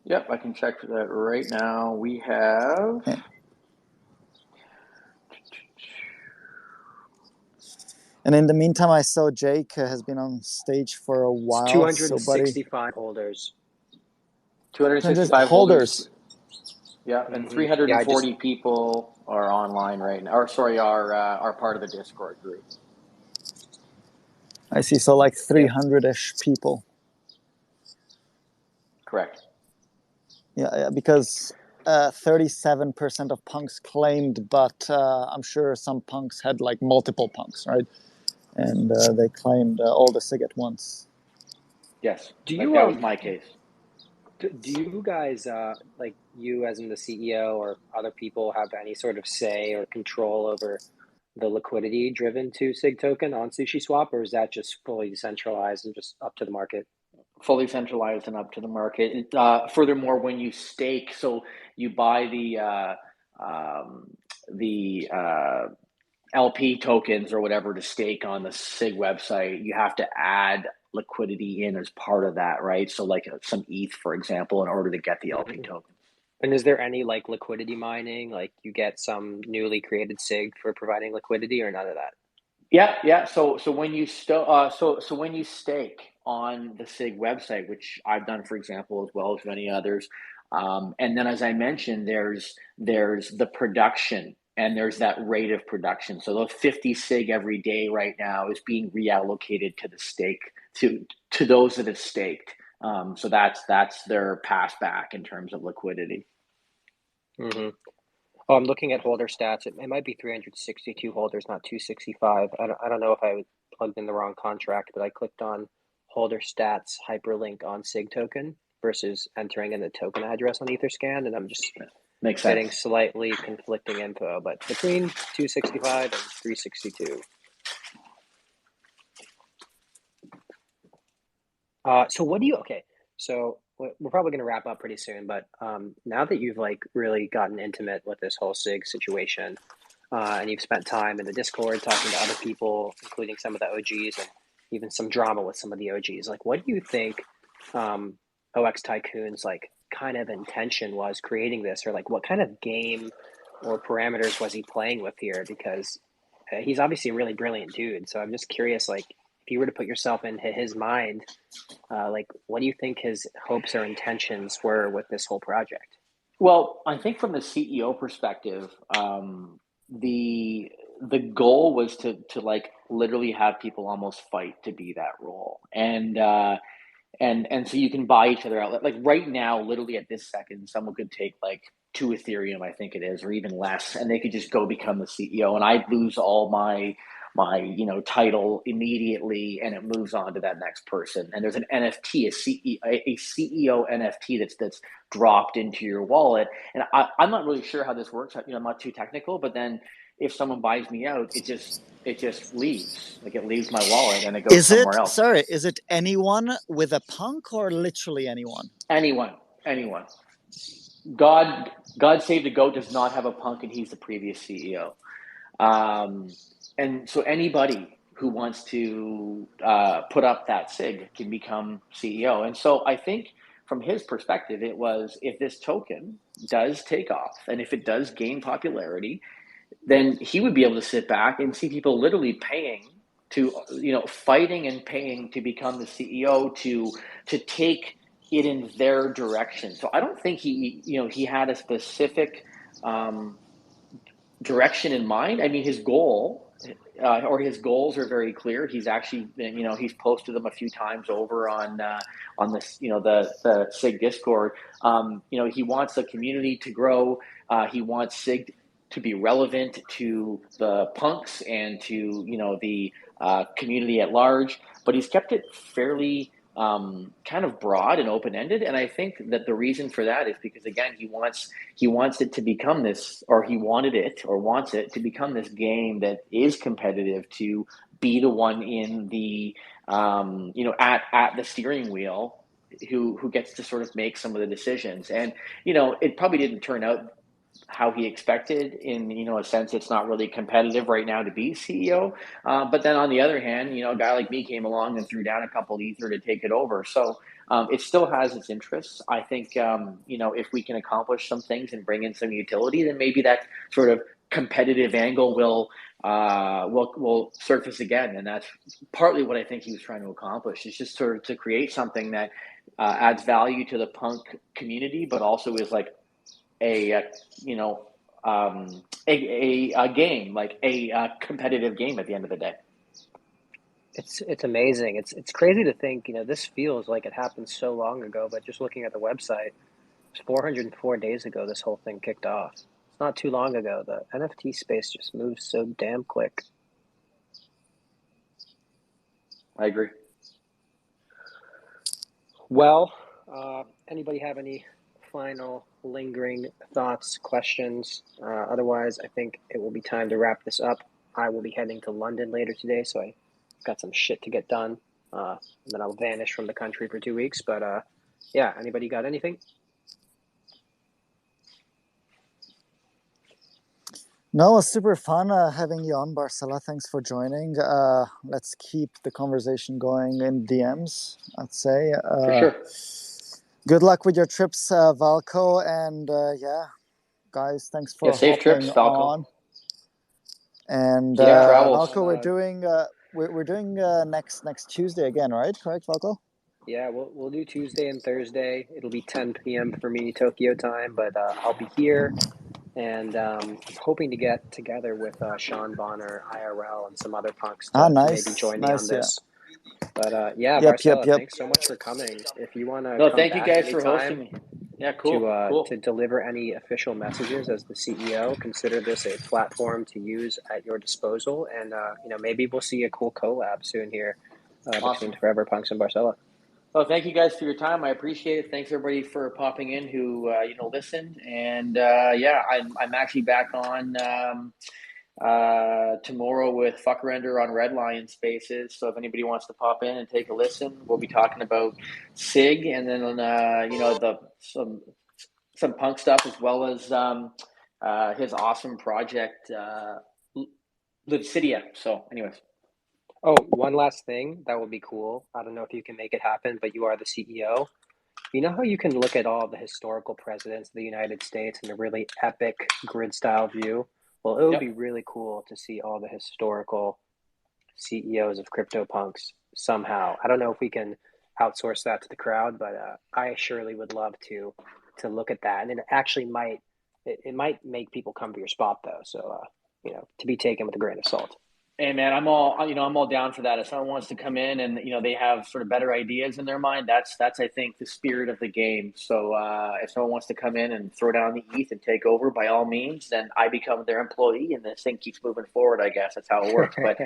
Yep, I can check for that right now. We have... Yeah. And in the meantime, I saw Jake has been on stage for a while. It's 265 holders. 265 holders. Yeah, and 340 Yeah, people are online right now. Or sorry, are part of the Discord group. I see. So like 300-ish people. Correct. Yeah, because 37% of punks claimed, but I'm sure some punks had like multiple punks, right? And they claimed all the SIG at once. Yes, that was my case. Do you guys, like you as in the CEO or other people, have any sort of say or control over the liquidity driven to SIG token on Sushi Swap, or is that just fully decentralized and just up to the market? Fully centralized and up to the market. Furthermore, when you stake, so you buy the LP tokens or whatever to stake on the SIG website, you have to add liquidity in as part of that, right? So like some ETH, for example, in order to get the LP token. And is there any like liquidity mining, like you get some newly created SIG for providing liquidity, or none of that? Yeah. So when you when you stake on the SIG website, which I've done, for example, as well as many others, and then as I mentioned, there's the production and there's that rate of production. So those 50 SIG every day right now is being reallocated to the stake to those that have staked. So that's their pass back in terms of liquidity. Mm-hmm. Oh, I'm looking at holder stats. It might be 362 holders, not 265. I don't know if I plugged in the wrong contract, but I clicked on holder stats hyperlink on SIG token versus entering in the token address on Etherscan, and I'm just getting slightly conflicting info, but between 265 and 362. So what do you, okay, so we're probably going to wrap up pretty soon, but now that you've like really gotten intimate with this whole SIG situation, and you've spent time in the Discord talking to other people, including some of the OGs and even some drama with some of the OGs, like what do you think OX Tycoon's like kind of intention was creating this, or like what kind of game or parameters was he playing with here? Because he's obviously a really brilliant dude, so I'm just curious, like if you were to put yourself into his mind, like what do you think his hopes or intentions were with this whole project? Well, I think from the CEO perspective, the goal was to like literally have people almost fight to be that role, and so you can buy each other out. Like right now, literally at this second, someone could take like 2 Ethereum, I think it is, or even less, and they could just go become the CEO, and I'd lose all my title immediately, and it moves on to that next person. And there's an NFT, a CEO NFT that's dropped into your wallet. And I'm not really sure how this works. I'm not too technical, but then if someone buys me out, it just leaves. Like, it leaves my wallet and it goes somewhere else. Is it anyone with a punk or literally anyone? Anyone. God Save the Goat does not have a punk, and he's the previous CEO. And so anybody who wants to put up that SIG can become CEO. And so I think from his perspective, it was, if this token does take off and if it does gain popularity, then he would be able to sit back and see people literally paying to, fighting and paying to become the CEO, to take it in their direction. So I don't think he had a specific direction in mind. I mean, his goal or his goals are very clear. He's actually, he's posted them a few times over on this, the SIG Discord. He wants the community to grow. He wants SIG to be relevant to the punks and to the community at large. But he's kept it fairly kind of broad and open-ended, and I think that the reason for that is because, again, he wants it to become this, or he wanted it or wants it to become this game that is competitive, to be the one in the at the steering wheel who gets to sort of make some of the decisions. And it probably didn't turn out how he expected. In a sense, it's not really competitive right now to be CEO. But then on the other hand, a guy like me came along and threw down a couple ether to take it over. So it still has its interests. I think if we can accomplish some things and bring in some utility, then maybe that sort of competitive angle will surface again. And that's partly what I think he was trying to accomplish. Is just sort of to create something that adds value to the punk community, but also is like a game, like a competitive game at the end of the day. It's amazing. It's crazy to think, this feels like it happened so long ago, but just looking at the website, it's 404 days ago this whole thing kicked off. It's not too long ago. The NFT space just moves so damn quick. I agree. Well, anybody have any final lingering thoughts, questions? Otherwise, I think it will be time to wrap this up. I will be heading to London later today, so I've got some shit to get done. And then I'll vanish from the country for 2 weeks. But yeah, anybody got anything? No, it's super fun having you on, Barcella. Thanks for joining. Let's keep the conversation going in DMs, I'd say. For sure. Good luck with your trips, Valco. And yeah, guys, thanks for safe trips, Valco. on. And travels. Valco, we're doing next Tuesday again, right? Correct, Valco? Yeah, we'll do Tuesday and Thursday. It'll be 10 p.m. for me, Tokyo time, but I'll be here. And I'm hoping to get together with Sean Bonner, IRL, and some other punks to maybe join me on this. Yeah. But yeah, Barcella, thanks so much for coming. If you want to come thank back you guys anytime for hosting me. Yeah, cool. To deliver any official messages as the CEO, consider this a platform to use at your disposal. And maybe we'll see a cool collab soon here between Forever Punks and Barcella. Well, thank you guys for your time. I appreciate it. Thanks everybody for popping in who listened. And yeah, I'm actually back on tomorrow with Fuckrender on Red Lion Spaces. So if anybody wants to pop in and take a listen, we'll be talking about SIG and then some punk stuff, as well as his awesome project Livcidia. So anyways. Oh, one last thing that would be cool. I don't know if you can make it happen, but you are the CEO. You know how you can look at all the historical presidents of the United States in a really epic grid style view? Well, it would be really cool to see all the historical CEOs of CryptoPunks somehow. I don't know if we can outsource that to the crowd, but I surely would love to look at that. And it actually might make people come to your spot, though. So, to be taken with a grain of salt. Hey man, I'm all down for that. If someone wants to come in and they have sort of better ideas in their mind, that's I think the spirit of the game. So if someone wants to come in and throw down the ETH and take over, by all means, then I become their employee and this thing keeps moving forward. I guess that's how it works. But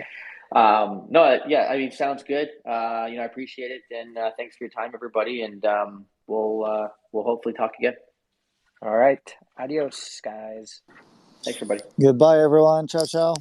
no, yeah, I mean, sounds good. I appreciate it, and thanks for your time, everybody. And we'll hopefully talk again. All right. Adios, guys. Thanks, everybody. Goodbye, everyone. Ciao, ciao.